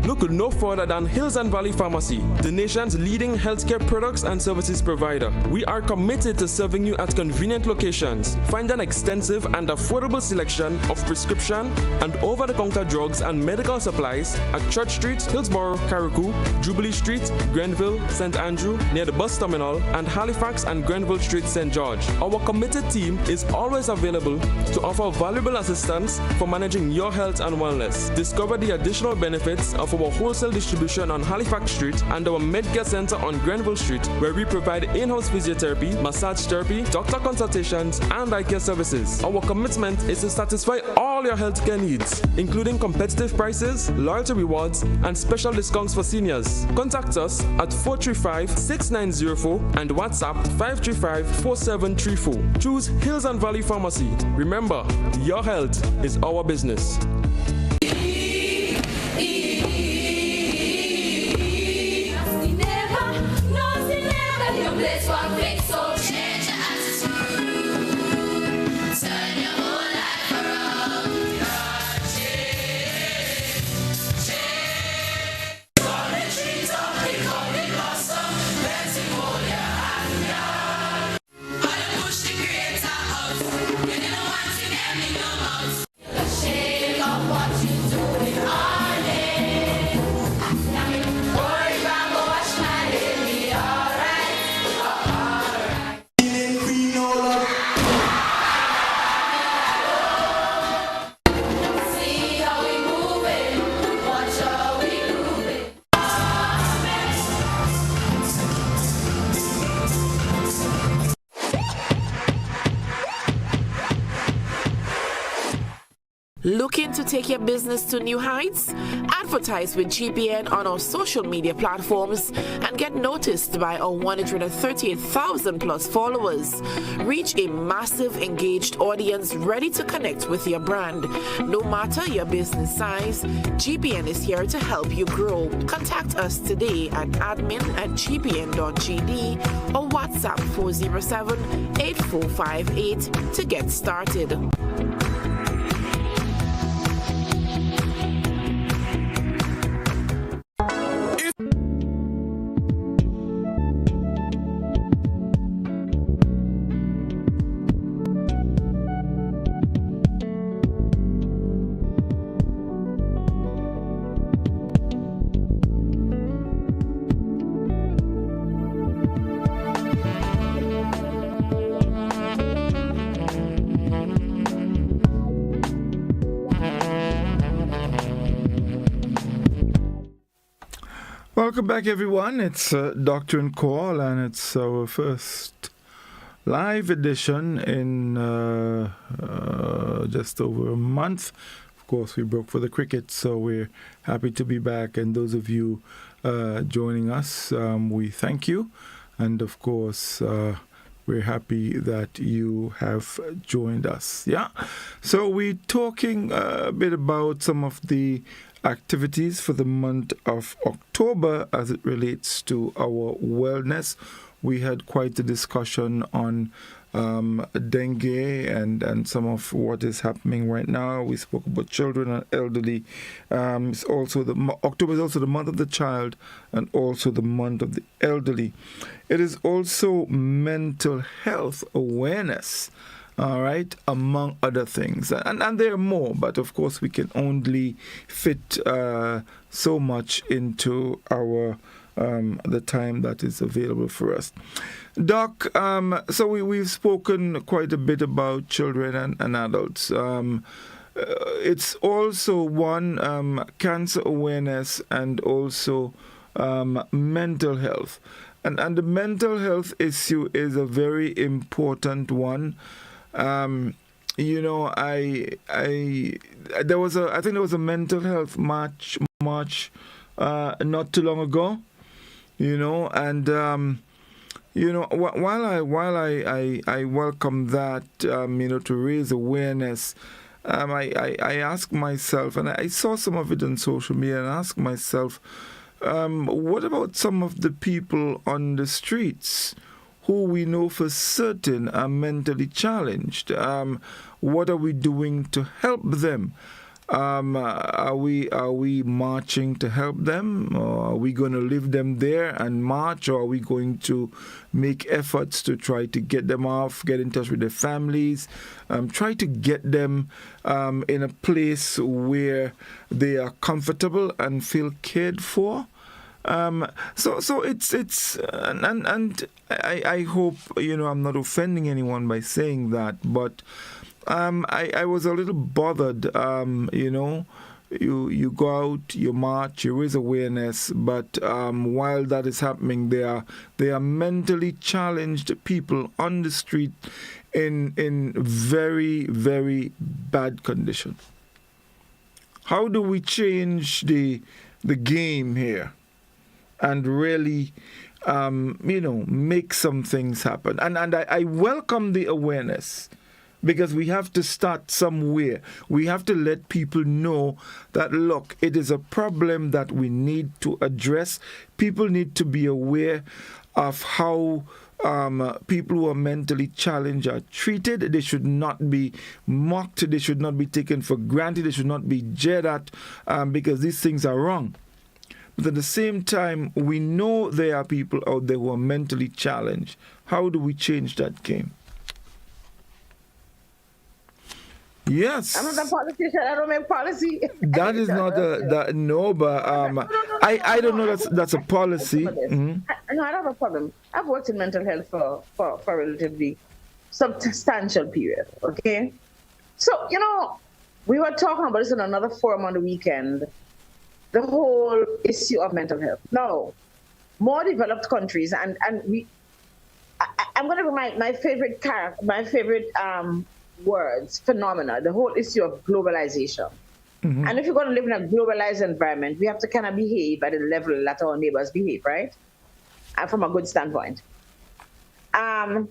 Look no further than Hills and Valley Pharmacy, the nation's leading healthcare products and services provider. We are committed to serving you at convenient locations. Find an extensive and affordable selection of prescription and over-the-counter drugs and medical supplies at Church Street, Hillsborough, Carriacou, Jubilee Street, Grenville, St. Andrew, near the bus terminal, and Halifax and Grenville Street, St. George. Our committed team is always available to offer valuable assistance for managing your health and wellness. Discover the additional benefits of our wholesale distribution on Halifax Street and our Medcare Center on Grenville Street, where we provide in-house physiotherapy, massage therapy, doctor consultations, and eye care services. Our commitment is to satisfy all your healthcare needs, including competitive prices, loyalty rewards, and special discounts for seniors. Contact us at 435-6904 and WhatsApp 535-4734. Choose Hills and Valley Pharmacy. Remember, your health is our business. Looking to take your business to new heights? Advertise with GPN on our social media platforms and get noticed by our 138,000 plus followers. Reach a massive engaged audience ready to connect with your brand. No matter your business size, GPN is here to help you grow. Contact us today at admin@gpn.gd or WhatsApp 407-8458 to get started. Welcome back, everyone. It's Doctor and Call, and it's our first live edition in just over a month. Of course, we broke for the cricket, so we're happy to be back. And those of you joining us. We thank you, and of course, we're happy that you have joined us. Yeah. So we're talking a bit about some of the activities for the month of October as it relates to our wellness. We had quite a discussion on dengue and some of what is happening right now. We spoke about children and elderly. It's also October is also the month of the child and also the month of the elderly. It is also mental health awareness. All right, among other things, and there are more, but of course we can only fit so much into our the time that is available for us. Doc, so we've spoken quite a bit about children and adults. It's also one cancer awareness and also mental health, and the mental health issue is a very important one. You know, I think there was a mental health march not too long ago. You know, and you know, while I welcome that, you know, to raise awareness, I ask myself, and I saw some of it on social media, and ask myself, what about some of the people on the streets who we know for certain are mentally challenged? What are we doing to help them? Are we marching to help them? Or are we going to leave them there and march? Or are we going to make efforts to try to get them off, get in touch with their families, try to get them in a place where they are comfortable and feel cared for? So it's and I hope, you know, I'm not offending anyone by saying that, but I was a little bothered. You know, you go out, you march, you raise awareness, but while that is happening, there are mentally challenged people on the street in very, very bad condition. How do we change the game here and really, you know, make some things happen? And I welcome the awareness, because we have to start somewhere. We have to let people know that, look, it is a problem that we need to address. People need to be aware of how people who are mentally challenged are treated. They should not be mocked. They should not be taken for granted. They should not be jeered at because these things are wrong. But at the same time, we know there are people out there who are mentally challenged. How do we change that game? Yes. I'm not a politician. I don't make policy. That is not no, but I don't know that's a policy. No, I don't have a problem. I've worked in mental health for a relatively substantial period. Okay, so you know, we were talking about this in another forum on the weekend. The whole issue of mental health. Now, more developed countries, and I'm going to bring my favorite words, phenomena, the whole issue of globalization. Mm-hmm. And if you're going to live in a globalized environment, we have to kind of behave at the level that our neighbors behave, right? And from a good standpoint. All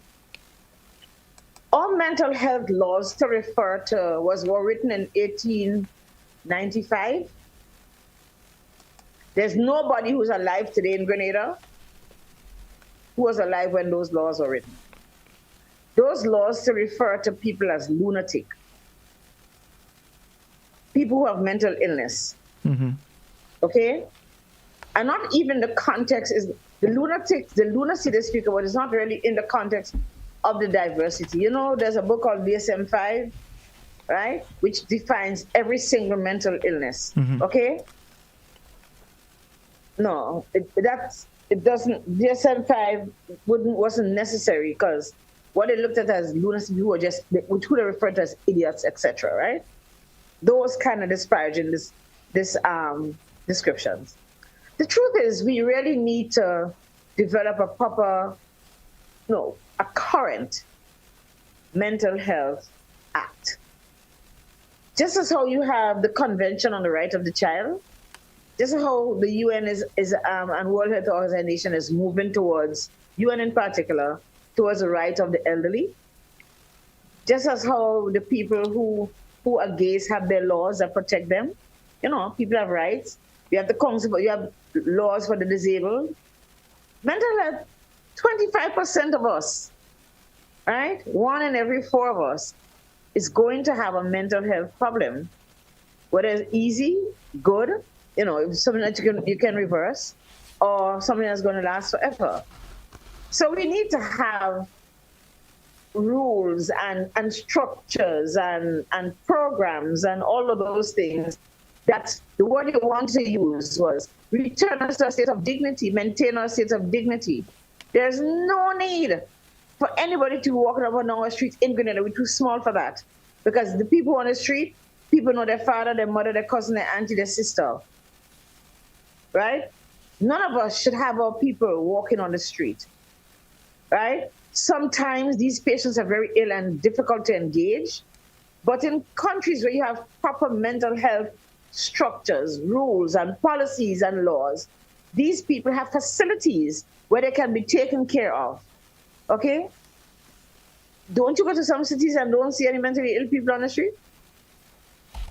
mental health laws to refer to were written in 1895. There's nobody who's alive today in Grenada who was alive when those laws were written. Those laws to refer to people as lunatic, people who have mental illness. Mm-hmm. Okay? And not even the context is the lunacy they speak about is not really in the context of the diversity. You know, there's a book called DSM-5, right? Which defines every single mental illness. Mm-hmm. Okay? No, it doesn't, DSM-5 wasn't necessary because what they looked at as lunacy, who they referred to as idiots, etc., right? Those kind of disparaging descriptions. The truth is, we really need to develop a proper, a current mental health act. Just as how you have the Convention on the Right of the Child, just how the UN and World Health Organization is moving towards, UN in particular, towards the rights of the elderly. Just as how the people who are gays have their laws that protect them. You know, people have rights. You have the council, you have laws for the disabled. Mental health, 25% of us, right? 1 in every 4 of us is going to have a mental health problem. Whether it's easy, good, you know, something that you can reverse, or something that's going to last forever. So we need to have rules and structures and programs and all of those things. That's the word you want to use was return us to a state of dignity, maintain our state of dignity. There's no need for anybody to walk up and down our street in Grenada. We're too small for that. Because the people on the street, people know their father, their mother, their cousin, their auntie, their sister. Right? None of us should have our people walking on the street. Right? Sometimes these patients are very ill and difficult to engage. But in countries where you have proper mental health structures, rules, and policies and laws, these people have facilities where they can be taken care of. Okay? Don't you go to some cities and don't see any mentally ill people on the street?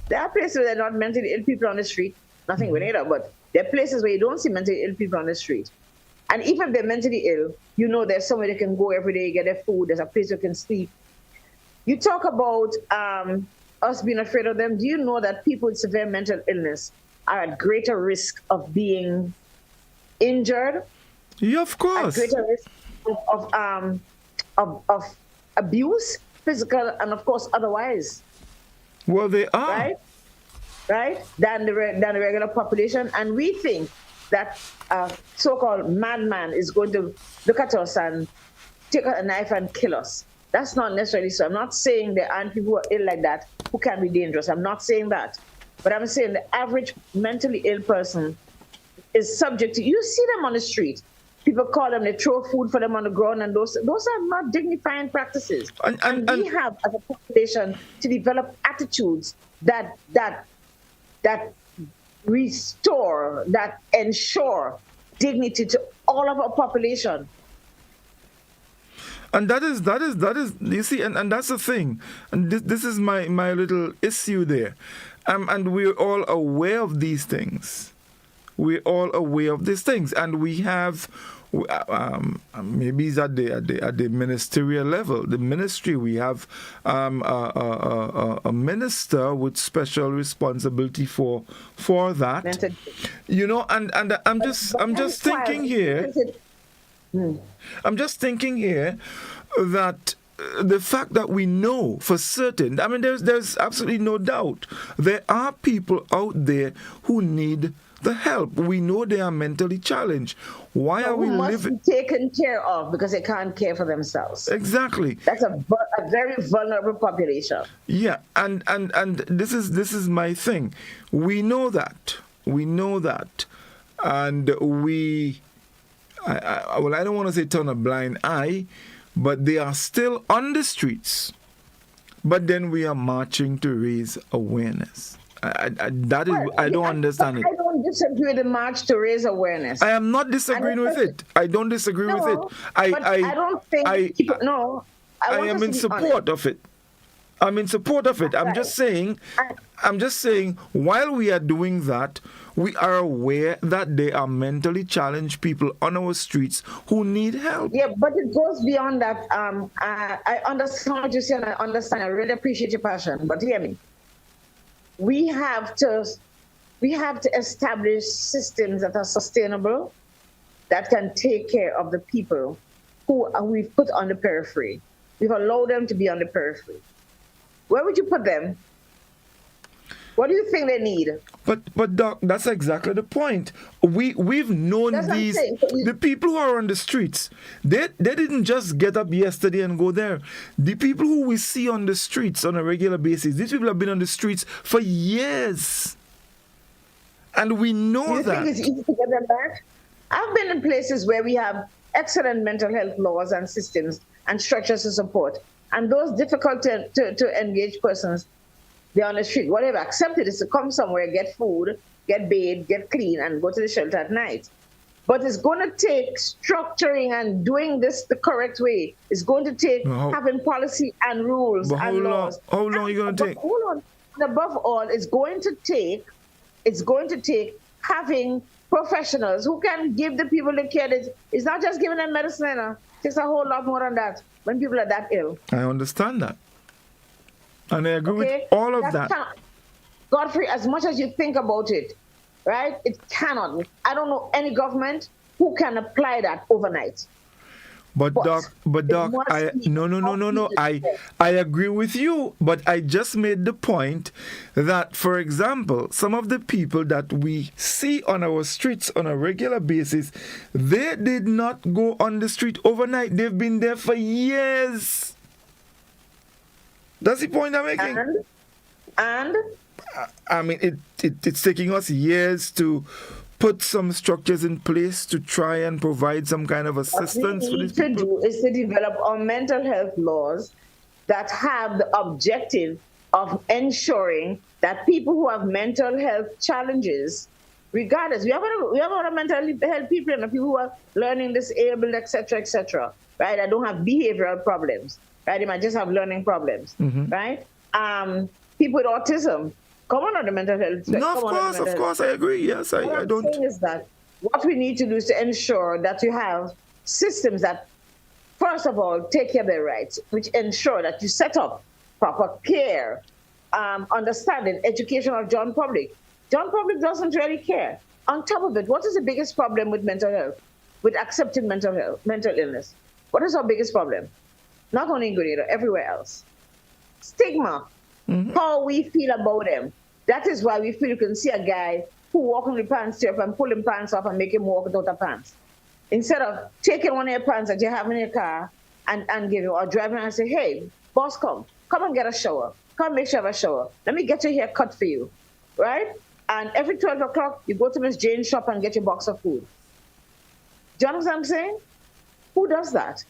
There are places where there are not mentally ill people on the street. Nothing Grenada, but there are places where you don't see mentally ill people on the street. And even if they're mentally ill, you know there's somewhere they can go every day, get their food, there's a place you can sleep. You talk about us being afraid of them. Do you know that people with severe mental illness are at greater risk of being injured? Yeah, of course. At greater risk of abuse, physical, and of course otherwise. Well, they are. Right? Than the regular population. And we think that a so-called madman is going to look at us and take a knife and kill us. That's not necessarily so. I'm not saying there aren't people who are ill like that who can be dangerous. I'm not saying that. But I'm saying the average mentally ill person is subject to, you see them on the street. People call them, they throw food for them on the ground, and those are not dignifying practices. And we have, as a population, to develop attitudes that restore, that ensure dignity to all of our population. And that is, you see, and that's the thing. And this is my little issue there. And we're all aware of these things. We're all aware of these things. And we have, maybe it's at the ministerial level, the ministry, we have a minister with special responsibility for that. You know, and I'm just thinking here. I'm just thinking here that the fact that we know for certain, I mean, there's absolutely no doubt, there are people out there who need the help. We know they are mentally challenged. Why are we living? Must be taken care of because they can't care for themselves. Exactly. That's a very vulnerable population. Yeah, and this is my thing. We know that, and I don't want to say turn a blind eye, but they are still on the streets. But then we are marching to raise awareness. I don't understand it. I don't disagree with the march to raise awareness. I am not disagreeing with it. I don't disagree with it. I don't think I am in support of it. I'm in support of it. I'm just saying, while we are doing that, we are aware that there are mentally challenged people on our streets who need help. Yeah, but it goes beyond that. I understand what you say, and I understand. I really appreciate your passion. But hear me. We have to establish systems that are sustainable, that can take care of the people who we've put on the periphery. We've allowed them to be on the periphery. Where would you put them? What do you think they need? But Doc, that's exactly the point. We've known the people who are on the streets. They didn't just get up yesterday and go there. The people who we see on the streets on a regular basis, these people have been on the streets for years. And we know that. Do you think it's easy to get them back? I've been in places where we have excellent mental health laws and systems and structures to support. And those difficult to engage persons, they're on the street. What they've accepted is to come somewhere, get food, get bathed, get clean, and go to the shelter at night. But it's going to take structuring and doing this the correct way. It's going to take having policy and rules and laws. How long are you going to take? Hold on. And above all, it's going to take having professionals who can give the people the care. It's not just giving them medicine. It takes a whole lot more than that when people are that ill. I understand that. And I agree with all of that. Godfrey, as much as you think about it, right, it cannot. I don't know any government who can apply that overnight. But Doc, no. I agree with you, but I just made the point that, for example, some of the people that we see on our streets on a regular basis, they did not go on the street overnight. They've been there for years. That's the point I'm making. And I mean, it's taking us years to put some structures in place to try and provide some kind of assistance for these people. What we need to do is to develop our mental health laws that have the objective of ensuring that people who have mental health challenges, regardless, we have a lot of mental health people and people who are learning disabled, etc., right? I don't have behavioral problems, right? They might just have learning problems, right? People with autism. Come on, the mental health. No, of course, I agree. Yes, I don't. What I'm saying is that what we need to do is to ensure that you have systems that, first of all, take care of their rights, which ensure that you set up proper care, understanding, education of John Public. John Public doesn't really care. On top of it, what is the biggest problem with mental health, with accepting mental illness? What is our biggest problem? Not only in Grenada, everywhere else. Stigma. How we feel about them. That is why we feel you can see a guy who walk in the pants up and pull him pants off and make him walk without a pants. Instead of taking one of your pants that you have in your car and give you, or driving and say, hey, boss, come and get a shower. Come make sure you have a shower. Let me get your hair cut for you, right? And every 12 o'clock, you go to Miss Jane's shop and get your box of food. Do you understand what I'm saying? Who does that?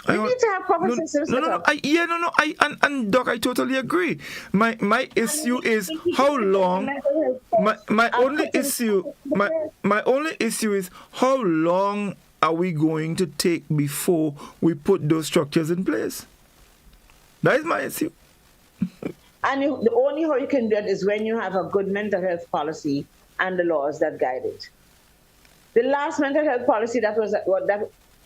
We need to have proper systems. And Doc, I totally agree. My issue is how long. My only issue is how long are we going to take before we put those structures in place? That is my issue. And the only how you can do it is when you have a good mental health policy and the laws that guide it. The last mental health policy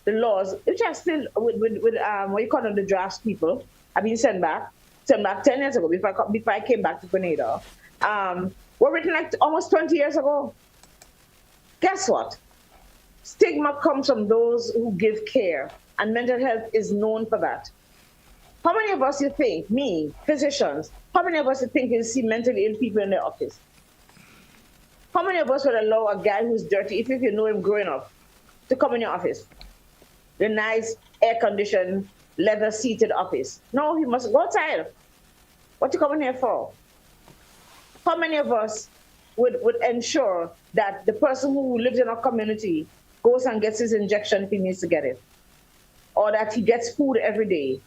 the laws, which are still with what you call them, the drafts people, have been sent back 10 years ago before I came back to Grenada, were written like almost 20 years ago. Guess what? Stigma comes from those who give care, and mental health is known for that. How many of us you think, me, physicians, how many of us you think will see mentally ill people in their office? How many of us would allow a guy who's dirty, if you know him growing up, to come in your office? The nice air-conditioned, leather-seated office. No, he must go outside. What you coming here for? How many of us would ensure that the person who lives in our community goes and gets his injection if he needs to get it? Or that he gets food every day?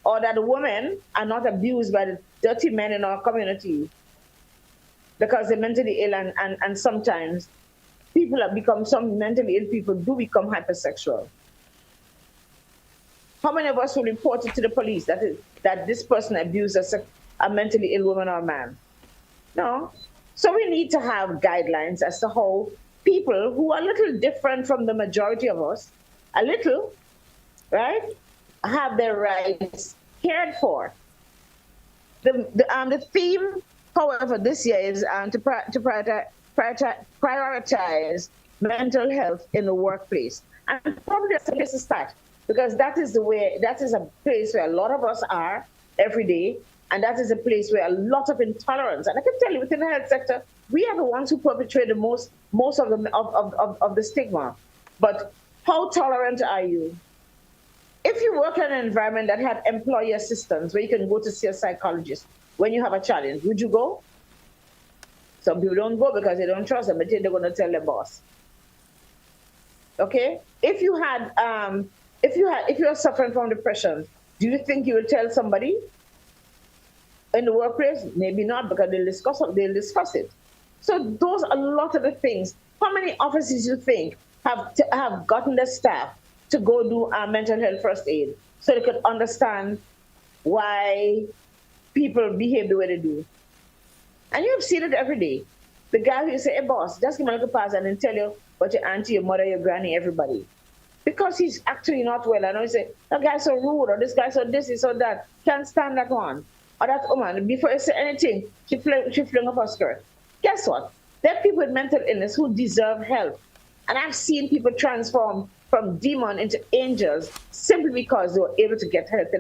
Or that the women are not abused by the dirty men in our community because they're mentally ill and sometimes some mentally ill people do become hypersexual. How many of us will report it to the police that this person abused a mentally ill woman or man? No. So we need to have guidelines as to how people who are a little different from the majority of us, a little, right, have their rights cared for. The theme, however, this year is to prioritize mental health in the workplace. And probably that's a place to start, because that is a place where a lot of us are every day, and that is a place where a lot of intolerance, and I can tell you within the health sector, we are the ones who perpetrate the most of the stigma. But how tolerant are you? If you work in an environment that had employee assistance where you can go to see a psychologist when you have a challenge, would you go? Some people don't go because they don't trust them, but they're going to tell their boss. Okay? If you are suffering from depression, do you think you will tell somebody in the workplace? Maybe not, because they'll discuss it. So those are a lot of the things. How many offices you think have gotten their staff to go do mental health first aid so they could understand why people behave the way they do? And you've seen it every day. The guy who say, hey boss, just give me a little pass and then tell you what your auntie, your mother, your granny, everybody. Because he's actually not well. I know he say, that guy's so rude, or this guy so this, so that. Can't stand that one. Or that woman, before you say anything, she fling up her skirt. Guess what? There are people with mental illness who deserve help. And I've seen people transform from demon into angels simply because they were able to get help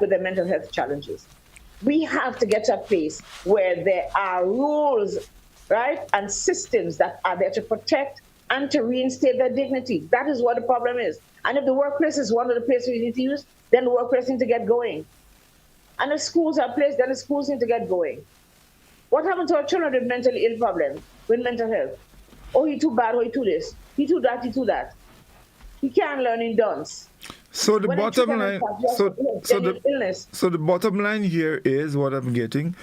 with their mental health challenges. We have to get to a place where there are rules, right, and systems that are there to protect and to reinstate their dignity. That is what the problem is. And if the workplace is one of the places we need to use, then the workplace needs to get going. And if schools are placed, then the schools need to get going. What happened to our children with mentally ill problems, with mental health? Oh, he too bad, oh, he too this, he too that, he too that. He can't learn in dance. So the bottom line, so the bottom line here is what I'm getting.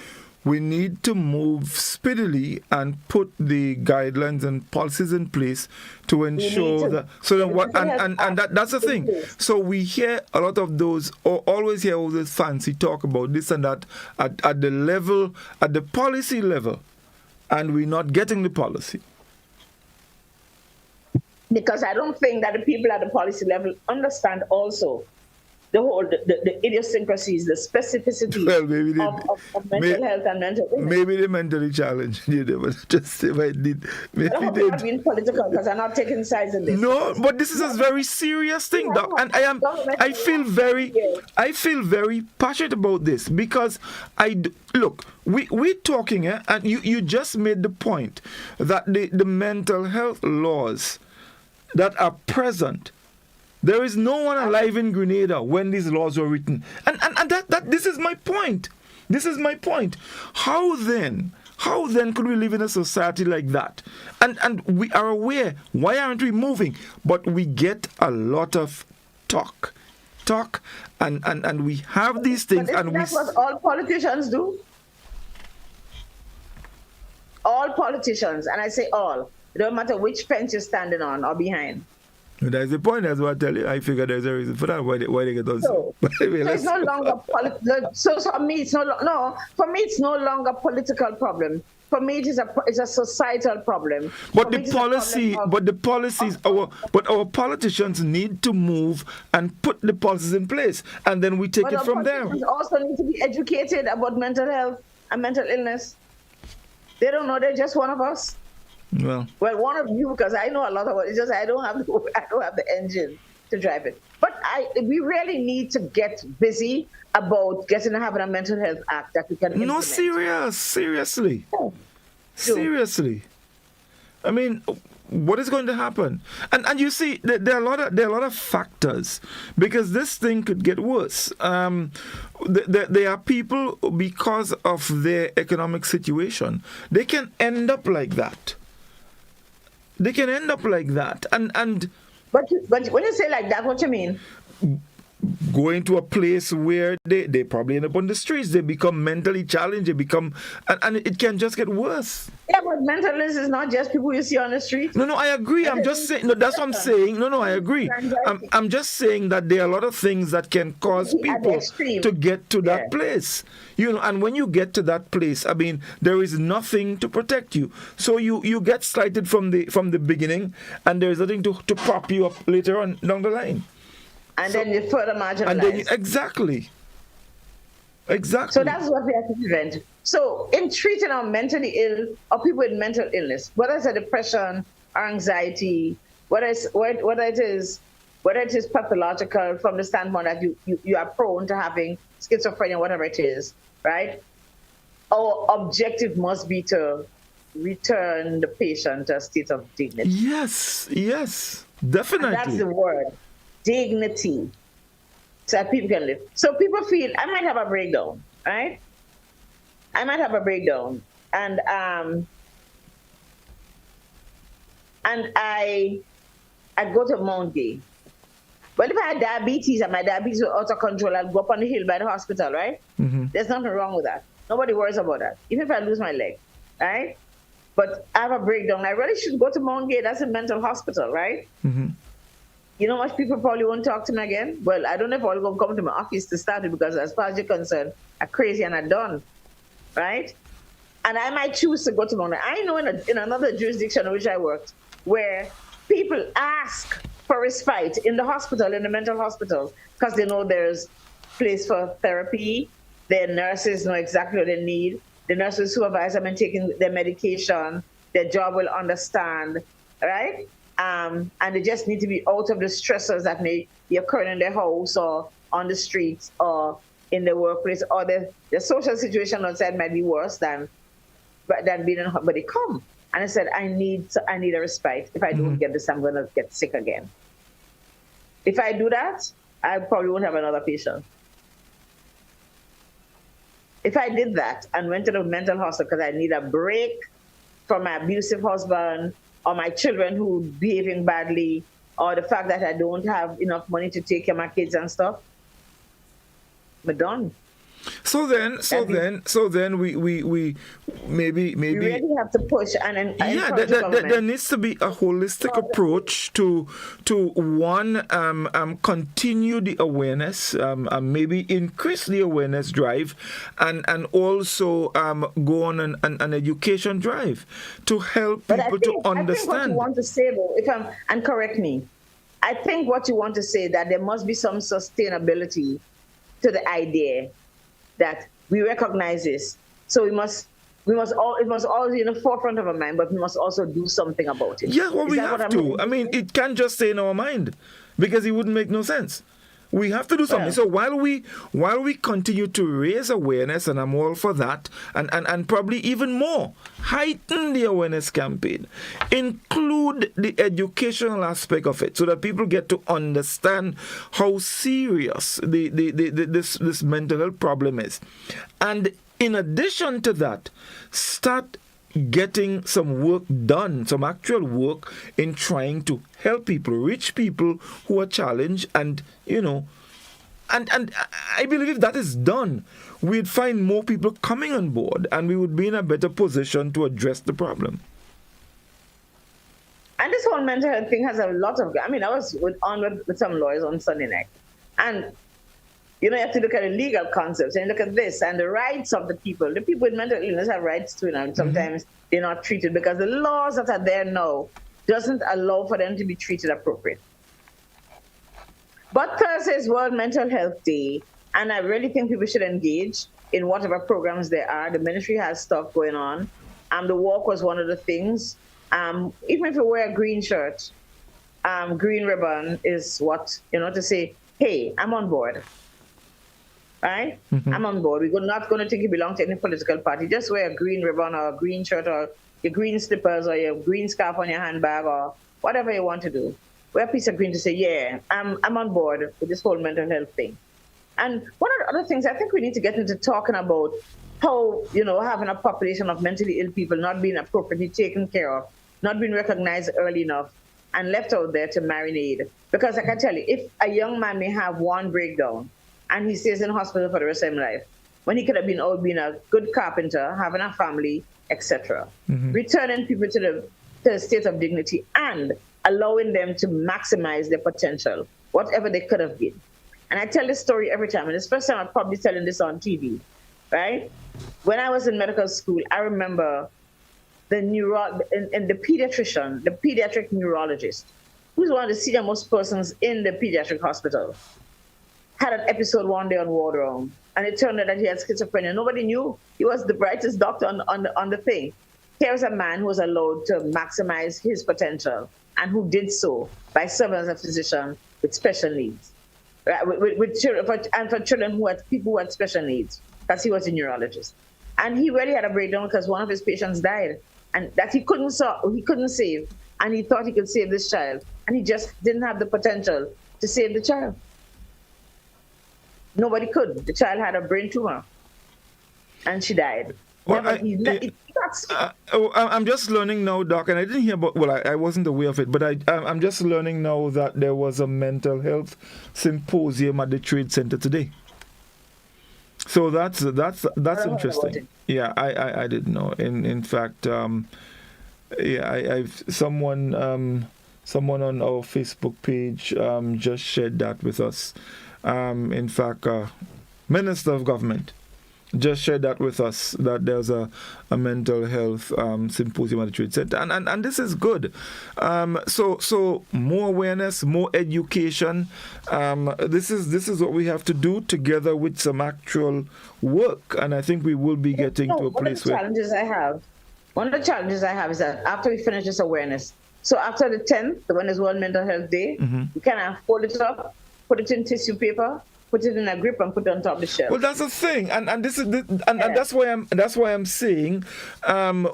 We need to move speedily and put the guidelines and policies in place to ensure that. So then what? And that's the thing. So we hear a lot of those, or always hear all this fancy talk about this and that at the level, at the policy level, and we're not getting the policy. Because I don't think that the people at the policy level understand also the whole the idiosyncrasies, the specificities of mental health and mental illness. Maybe they mentally challenged, but just if I did. Maybe I hope I'm not being political because I'm not taking sides in this. No, but this is a very serious thing, Doc, and I feel very passionate about this because we're talking, and you just made the point that the mental health laws that are present. There is no one alive in Grenada when these laws were written. And that this is my point. This is my point. How then could we live in a society like that? And we are aware, why aren't we moving? But we get a lot of talk, and we have these things. And that's what all politicians do. All politicians, and I say all. It don't matter which fence you're standing on or behind. That's the point. That's what I tell you. I figure there's a reason for that. Why they get those? So it's no longer So for me, it's For me, it's no longer a political problem. For me, it's a societal problem. But our politicians need to move and put the policies in place, and then we take it from there. Politicians also need to be educated about mental health and mental illness. They don't know. They're just one of us. Well, one of you, because I know a lot about it. It's just I don't have the engine to drive it. But we really need to get busy about having a mental health act that we can implement. No, seriously. Seriously. I mean, what is going to happen? And you see, there are a lot of factors because this thing could get worse. There are people, because of their economic situation, they can end up like that. And but when you say like that, what you mean? Going to a place where they probably end up on the streets, they become mentally challenged, and it can just get worse. Yeah, but mental illness is not just people you see on the street. No, I agree. I'm just saying. No, that's what I'm saying. No, I agree. I'm just saying that there are a lot of things that can cause people to get to that place. And when you get to that place, I mean, there is nothing to protect you. So you get slighted from the beginning, and there is nothing to prop you up later on down the line. And then you further marginalize. Exactly. So that's what we have to prevent. So in treating our mentally ill or people with mental illness, whether it's a depression or anxiety, whether it is pathological from the standpoint that you are prone to having schizophrenia, whatever it is, right? Our objective must be to return the patient to a state of dignity. Yes, definitely. And that's the word. Dignity, so that people can live. So people feel, I might have a breakdown, right? And I go to Mount Gay. Well, if I had diabetes and my diabetes was out of control, I'd go up on the hill by the hospital, right? Mm-hmm. There's nothing wrong with that. Nobody worries about that. Even if I lose my leg, right? but I have a breakdown. I really should go to Mount Gay. That's a mental hospital, right? Mm-hmm. You know much people probably won't talk to me again? Well, I don't know if I'll go come to my office to start it because as far as you're concerned, I'm crazy and I'm done, right? And I might choose to go to Mount Gay. I know in another jurisdiction in which I worked where people ask for respite in the hospital, in the mental hospital, because they know there's place for therapy. Their nurses know exactly what they need. The nurses supervise them and taking their medication. Their job will understand, right? And they just need to be out of the stressors that may be occurring in their house or on the streets or in the workplace, or the social situation outside might be worse than being in. But they come and I said, I need a respite. If I don't get this, I'm going to get sick again. If I do that, I probably won't have another patient. If I did that and went to the mental hospital because I need a break from my abusive husband or my children who behaving badly or the fact that I don't have enough money to take care of my kids and stuff, we're done. So then we maybe we really have to push and there needs to be a holistic approach to one continue the awareness, maybe increase the awareness drive, and also go on an education drive to help people to understand. I think what you want to say, though, and correct me, I think what you want to say that there must be some sustainability to the idea that we recognize this, so it must always be in the forefront of our mind, but we must also do something about it. Yeah, well, we have to. I mean, it can't just stay in our mind because it wouldn't make no sense. We have to do something. So while we continue to raise awareness, and I'm all for that, and probably even more, heighten the awareness campaign, include the educational aspect of it, so that people get to understand how serious this mental health problem is, and in addition to that, start getting some work done, some actual work in trying to help people, reach people who are challenged, and and I believe if that is done, we'd find more people coming on board, and we would be in a better position to address the problem. And this whole mental health thing has a lot of. I mean, I was with some lawyers on Sunday night, and you have to look at the legal concepts and look at this and the rights of the people. The people with mental illness have rights too, and sometimes they're not treated because the laws that are there now doesn't allow for them to be treated appropriately. But Thursday is World Mental Health Day, and I really think people should engage in whatever programs there are. The ministry has stuff going on. The walk was one of the things. Even if you wear a green shirt, green ribbon is what, to say, hey, I'm on board. Right? I'm on board. We're not going to think you belong to any political party. Just wear a green ribbon or a green shirt or your green slippers or your green scarf on your handbag or whatever you want to do. Wear a piece of green to say, yeah, I'm on board with this whole mental health thing. And one of the other things, I think we need to get into talking about how, having a population of mentally ill people not being appropriately taken care of, not being recognized early enough, and left out there to marinate. Because I can tell you, if a young man may have one breakdown, and he stays in hospital for the rest of his life, when he could have been out being a good carpenter, having a family, etc. Returning people to the state of dignity and allowing them to maximize their potential, whatever they could have been. And I tell this story every time, and it's the first time I'm probably telling this on TV, right? When I was in medical school, I remember the pediatrician, the pediatric neurologist, who's one of the senior most persons in the pediatric hospital, had an episode one day on Ward Room, and it turned out that he had schizophrenia. Nobody knew. He was the brightest doctor on the thing. Here was a man who was allowed to maximize his potential, and who did so by serving as a physician with special needs, right? With children, for children who had people who had special needs, because he was a neurologist. And he really had a breakdown because one of his patients died, and that he couldn't save, and he thought he could save this child, and he just didn't have the potential to save the child. Nobody could. The child had a brain tumor, and she died. Well, I'm just learning now, Doc, and I didn't hear about. Well, I wasn't aware of it, but I'm just learning now that there was a mental health symposium at the Trade Center today. So that's interesting. Yeah, I didn't know. In fact, Yeah, I've someone on our Facebook page just shared that with us. In fact, Minister of Government just shared that with us, that there's a mental health symposium at the Trade Center, and this is good. So more awareness, more education. This is what we have to do together with some actual work, and I think we will be getting to a place where. One of the challenges I have is that after we finish this awareness, so after the 10th, when is World Mental Health Day, we can fold it up, put it in tissue paper, put it in a grip, and put it on top of the shelf. Well, that's the thing, and this is and that's why I'm saying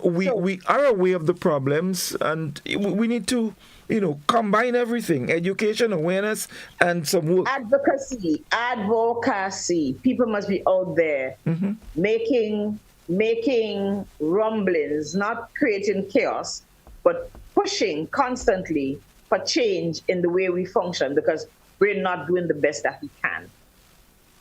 we are aware of the problems, and we need to combine everything: education, awareness, and some work. Advocacy. People must be out there making rumblings, not creating chaos, but pushing constantly for change in the way we function, because we're not doing the best that we can.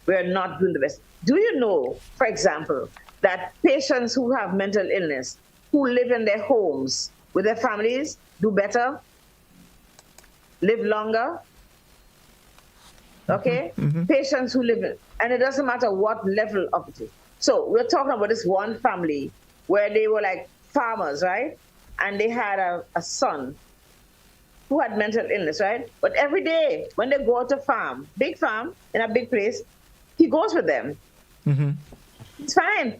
We're not doing the best. Do you know, for example, that patients who have mental illness, who live in their homes with their families, do better, live longer? Okay? Patients who live in, and it doesn't matter what level of it is. So we're talking about this one family where they were like farmers, right? And they had a son who had mental illness, right? But every day when they go out to farm, big farm in a big place, he goes with them. It's fine.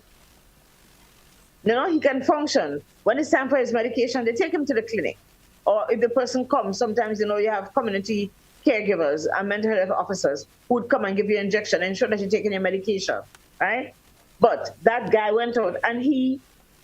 He can function. When it's time for his medication, they take him to the clinic. Or if the person comes, sometimes, you have community caregivers and mental health officers who would come and give you an injection and ensure that you're taking your medication, right? But that guy went out and he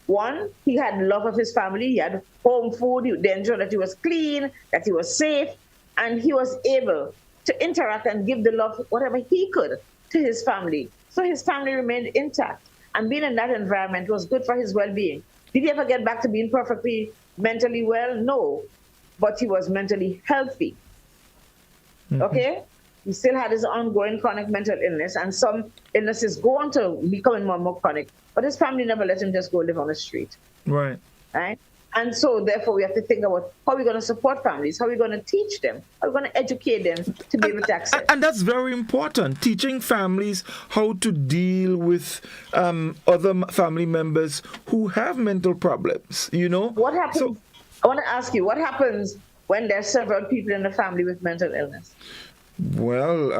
had love of his family. He had home food. They ensured that he was clean, that he was safe, and he was able to interact and give the love, whatever he could, to his family. So his family remained intact. And being in that environment was good for his well-being. Did he ever get back to being perfectly mentally well? No. But he was mentally healthy. Okay? He still had his ongoing chronic mental illness, and some illnesses go on to becoming more and more chronic. But his family never let him just go live on the street. Right. And so, therefore, we have to think about how we're going to support families, how we're going to teach them, how we're going to educate them to be able to access. And that's very important, teaching families how to deal with other family members who have mental problems, What happens? I want to ask you, what happens when there are several people in the family with mental illness? Well,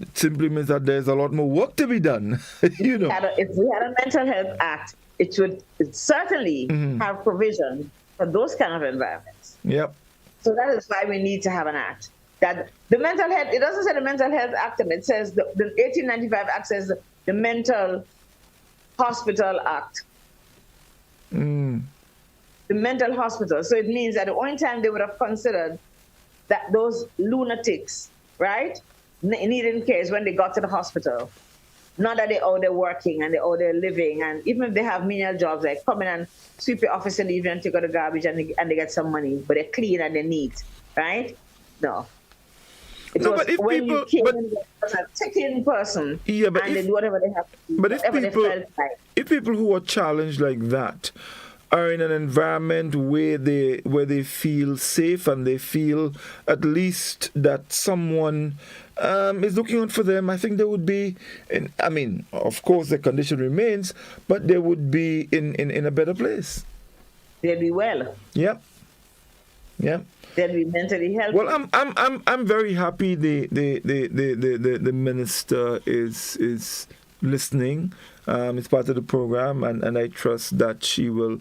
it simply means that there's a lot more work to be done. If we had a mental health act, it would certainly have provision for those kind of environments. Yep. So that is why we need to have an act. That the mental health, it doesn't say the Mental Health Act, it says the 1895 Act says the Mental Hospital Act. The mental hospital. So it means that the only time they would have considered that those lunatics, right, needing care is when they got to the hospital. Not that they're out there working and they're out there living, and even if they have menial jobs like come in and sweep your office in the evening and take out the garbage and they get some money, but they're clean and they're neat, right? No. It was when you came in as a ticking person, and they do whatever they have to do, whatever they felt like. If people who are challenged like that are in an environment where they feel safe and they feel at least that someone is looking out for them, I think they would be, of course the condition remains, but they would be in a better place. They'd be well. Yep. They'd be mentally healthy. Well, I'm very happy the minister is listening. It's part of the program, and I trust that she will,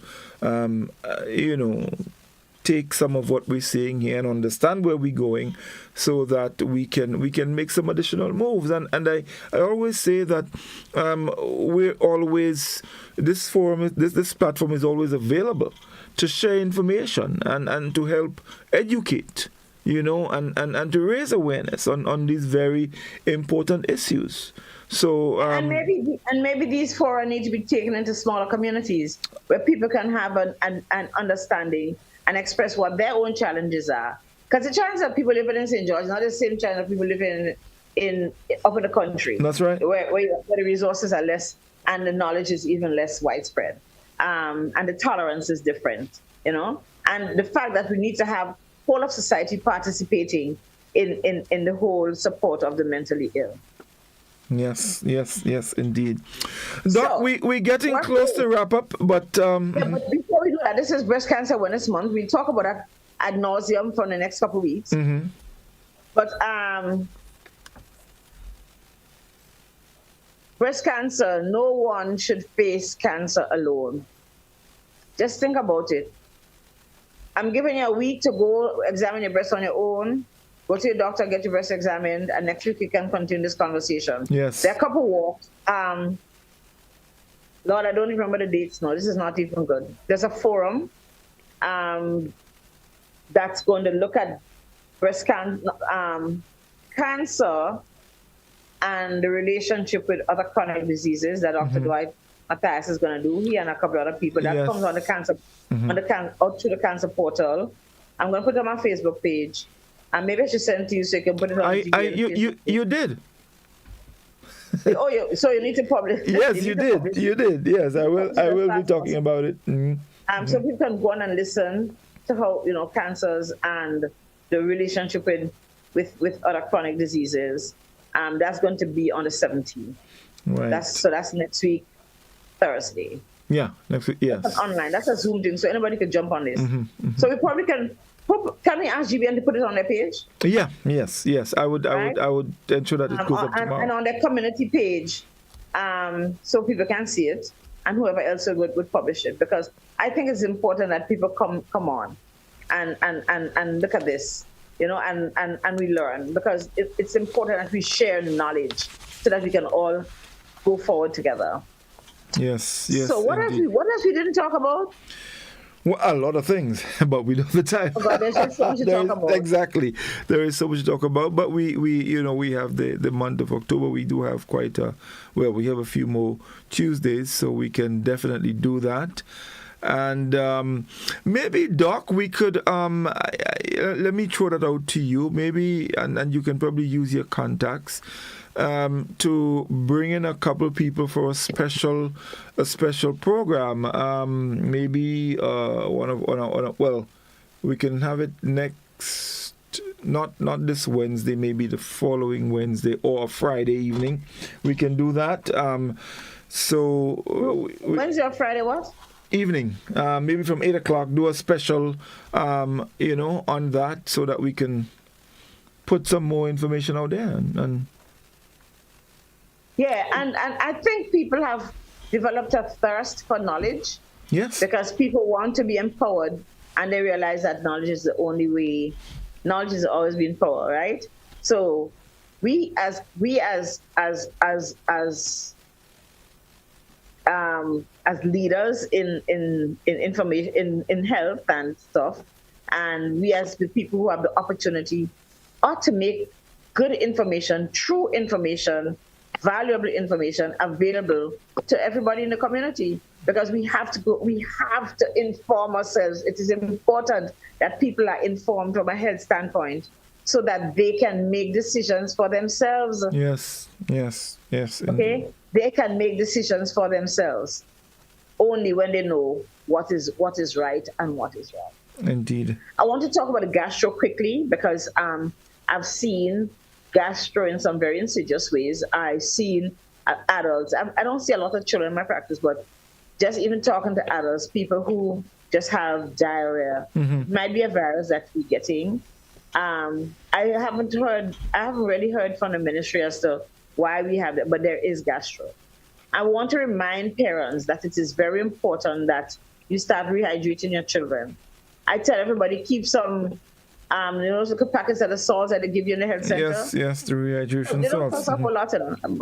take some of what we're saying here and understand where we're going, so that we can make some additional moves. And I always say that we're always, this forum, this platform is always available to share information and to help educate, and to raise awareness on these very important issues. So and maybe these forums need to be taken into smaller communities where people can have an understanding and express what their own challenges are. Because the challenges of people living in St. George is not the same challenge of people living up in the country. That's right. Where the resources are less and the knowledge is even less widespread. And the tolerance is different. and the fact that we need to have whole of society participating in the whole support of the mentally ill. Yes, indeed. Doc, we're getting close to wrap up, but... but before we do that, this is Breast Cancer Awareness Month. We'll talk about that ad nauseum for the next couple of weeks. Mm-hmm. But breast cancer, no one should face cancer alone. Just think about it. I'm giving you a week to go examine your breast on your own. Go to your doctor, get your breast examined, and next week you can continue this conversation. Yes. There are a couple walks. Lord, I don't even remember the dates now. This is not even good. There's a forum that's going to look at breast cancer and the relationship with other chronic diseases that Dr. Dwight Matthias is going to do. He and a couple other people. That comes on the cancer, out to the cancer portal. I'm going to put it on my Facebook page. And maybe I should send it to you so you can put it on you did. So you need to publish. Yes, you did. You did. Yes, I will be talking about it. Mm-hmm. So people can go on and listen to how cancers and the relationship with other chronic diseases. That's going to be on the 17th. Right. That's next week, Thursday. Yeah, next week. Yes. That's online. That's a Zoom thing, so anybody can jump on this. Mm-hmm. So we probably can. Can we ask GBN to put it on their page? Yeah. Yes. I would ensure that it goes up tomorrow. And on their community page, so people can see it, and whoever else would publish it, because I think it's important that people come on, and look at this, and we learn, because it's important that we share knowledge so that we can all go forward together. Yes. So what else we didn't talk about? Well, a lot of things, but we don't have the time. Oh God, there's just so much to talk about. Exactly, there is so much to talk about. But we have the month of October. We do have we have a few more Tuesdays, so we can definitely do that. And maybe, Doc, we could let me throw that out to you. Maybe, and you can probably use your contacts. To bring in a couple people for a special program. Maybe we can have it next, not this Wednesday, maybe the following Wednesday or a Friday evening. We can do that. Wednesday or Friday what? Evening, maybe from 8 o'clock. Do a special, on that, so that we can put some more information out there and. Yeah, and I think people have developed a thirst for knowledge. Yes. Because people want to be empowered, and they realize that knowledge is the only way. Knowledge has always been power, right? So we as leaders in information in health and stuff, and we as the people who have the opportunity ought to make good information, true information, valuable information available to everybody in the community, because we have to inform ourselves. It is important that people are informed from a health standpoint so that they can make decisions for themselves. Yes. Okay? They can make decisions for themselves only when they know what is right and what is wrong. Indeed. I want to talk about the gastro quickly, because I've seen gastro in some very insidious ways. I've seen adults. I don't see a lot of children in my practice, but just even talking to adults, people who just have diarrhea. Mm-hmm. Might be a virus that we're getting. I haven't really heard from the ministry as to why we have that, but there is gastro. I want to remind parents that it is very important that you start rehydrating your children. I tell everybody, keep some those little packets of the salts that they give you in the health center. Yes, the rehydration they don't salts. cost a whole lot, $2, $1,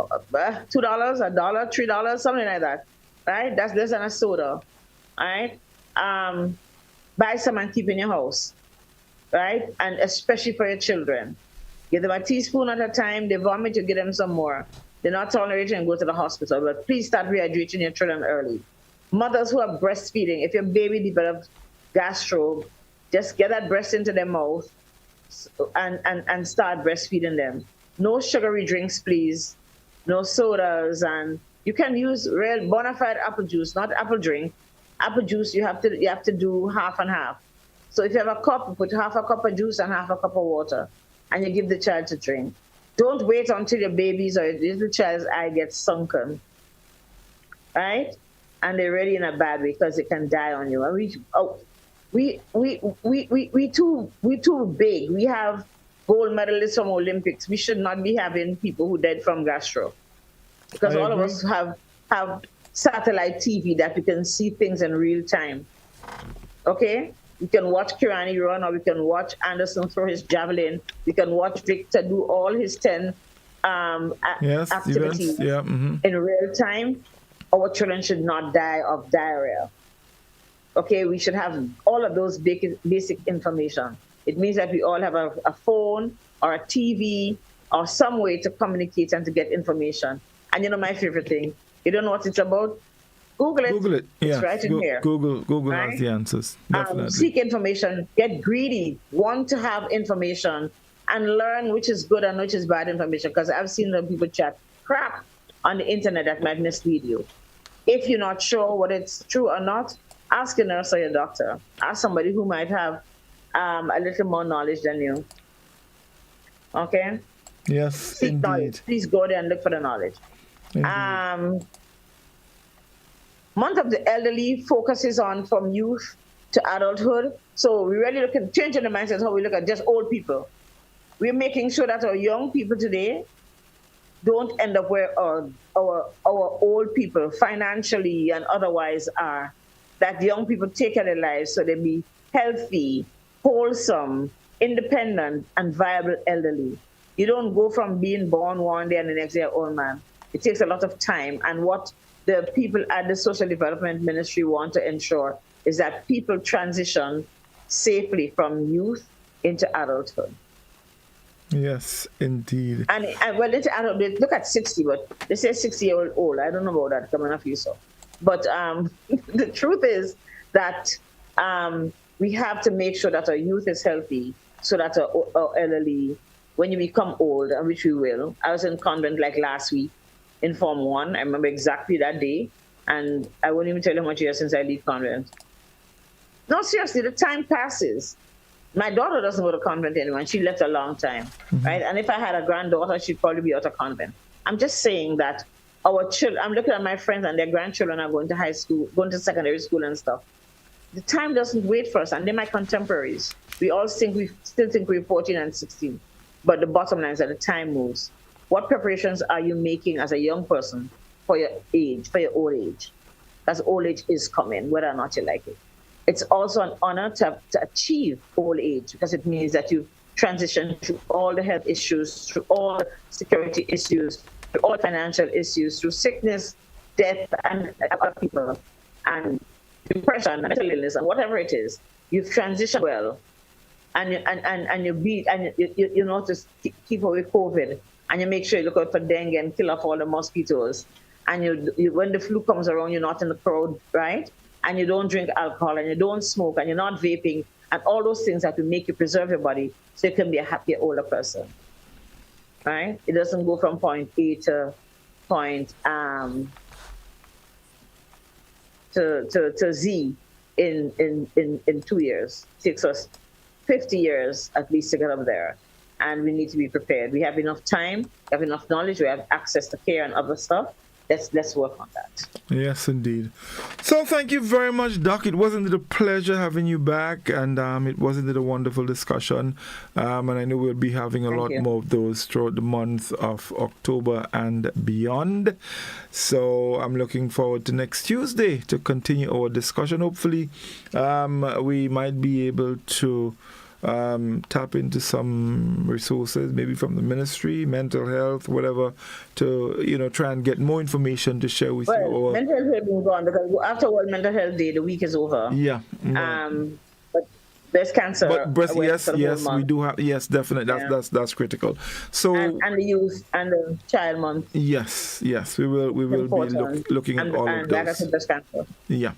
$3, something like that, right? That's less than a soda, all right? Buy some and keep in your house, right? And especially for your children. Give them a teaspoon at a time. They vomit, you give them some more. They're not tolerating and go to the hospital, but please start rehydrating your children early. Mothers who are breastfeeding, if your baby develops gastro, just get that breast into their mouth and start breastfeeding them. No sugary drinks, please. No sodas. And you can use real bona fide apple juice, not apple drink, apple juice, you have to do half and half. So if you have a cup, you put half a cup of juice and half a cup of water, and you give the child to drink. Don't wait until your baby's or your little child's eye gets sunken, right? And they're already in a bad way because it can die on you. And we too big. We have gold medalists from Olympics. We should not be having people who died from gastro, because all of us have satellite TV that we can see things in real time. Okay? We can watch Kirani run, or we can watch Anderson throw his javelin. We can watch Victor do all his 10 activities in real time. Our children should not die of diarrhea. Okay, we should have all of those basic information. It means that we all have a phone or a TV or some way to communicate and to get information. And you know my favorite thing, you don't know what it's about? Google it. Google it. It's right in here. Google right? has the answers. Definitely. Seek information. Get greedy. Want to have information and learn which is good and which is bad information. Because I've seen the people chat crap on the internet that might mislead you. If you're not sure whether it's true or not, ask your nurse or your doctor. Ask somebody who might have a little more knowledge than you. Okay? Yes, Seek indeed. knowledge. Please go there and look for the knowledge. Month of the Elderly focuses on from youth to adulthood. So we really look at changing the mindset how we look at just old people. We're making sure that our young people today don't end up where our old people financially and otherwise are. That young people take care of their lives so they be healthy, wholesome, independent, and viable elderly. You don't go from being born one day and the next day old man. It takes a lot of time. And what the people at the Social Development Ministry want to ensure is that people transition safely from youth into adulthood. Yes, indeed. And well, into adulthood, look at 60, but they say 60-year-old old. I don't know about that coming off you so. But the truth is that we have to make sure that our youth is healthy so that our elderly, when you become old, and which we will. I was in convent like last week in Form 1. I remember exactly that day. And I won't even tell you how much years since I leave convent. No, seriously, the time passes. My daughter doesn't go to convent anymore, and she left a long time, right? And if I had a granddaughter, she'd probably be out of convent. I'm just saying that our children, I'm looking at my friends and their grandchildren are going to high school, going to secondary school and stuff. The time doesn't wait for us, and they're my contemporaries. We all still think we're 14 and 16, but the bottom line is that the time moves. What preparations are you making as a young person for your age, for your old age? Because old age is coming, whether or not you like it. It's also an honor to achieve old age, because it means that you transition through all the health issues, through all the security issues, through all financial issues, through sickness, death, and other people, and depression, mental illness, and whatever it is. You've transitioned well, and you know to keep away COVID, and you make sure you look out for dengue and kill off all the mosquitoes. And you when the flu comes around, you're not in the crowd, right? And you don't drink alcohol, and you don't smoke, and you're not vaping, and all those things that will make you preserve your body so you can be a happier older person, right? It doesn't go from point A to point to Z in 2 years. It takes us 50 years at least to get up there, and we need to be prepared. We have enough time, we have enough knowledge, we have access to care and other stuff. Let's work on that. Yes, indeed. So thank you very much, Doc. It was indeed a pleasure having you back, and it was indeed a wonderful discussion. And I know we'll be having a lot more of those throughout the month of October and beyond. So I'm looking forward to next Tuesday to continue our discussion. Hopefully, we might be able to tap into some resources, maybe from the ministry, mental health, whatever, to try and get more information to share with you. Mental health has been gone, because after World Mental Health Day, the week is over. Yeah. But breast cancer. But breast, yes, we do have. Yes, definitely. That's critical. So and the youth and the child month. Yes, we will be looking at all of those. Like I said, breast cancer. Yeah.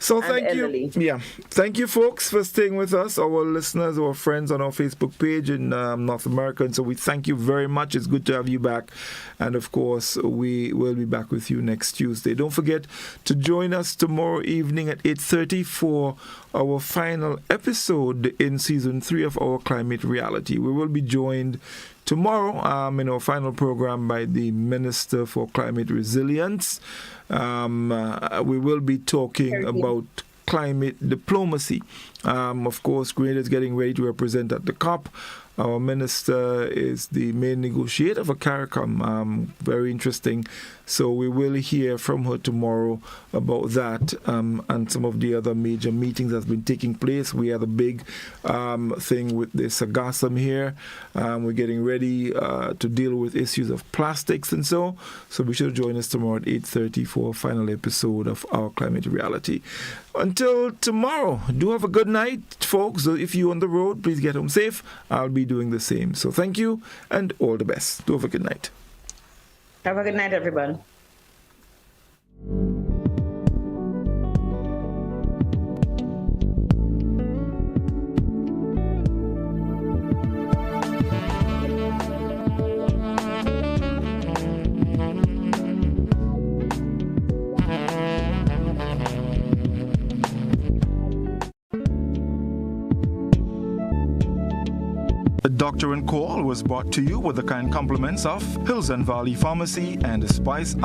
So and thank elderly. you. Yeah. Thank you, folks, for staying with us, our listeners, our friends on our Facebook page in North America. And so we thank you very much. It's good to have you back. And of course, we will be back with you next Tuesday. Don't forget to join us tomorrow evening at 8:30 for our final episode in season 3 of our Climate Reality. We will be joined tomorrow in our final program by the Minister for Climate Resilience. We will be talking about climate diplomacy. Of course, Grenada is getting ready to represent at the COP. Our minister is the main negotiator for CARICOM. Very interesting. So we will hear from her tomorrow about that and some of the other major meetings that's been taking place. We had a big thing with the sargassum here. We're getting ready to deal with issues of plastics and so. So be sure to join us tomorrow at 8:30 for a final episode of our Climate Reality. Until tomorrow, do have a good night, folks. If you're on the road, please get home safe. I'll be doing the same. So thank you and all the best. Do have a good night. Have a good night, everyone. Doctor and Call was brought to you with the kind compliments of Hills and Valley Pharmacy and Spice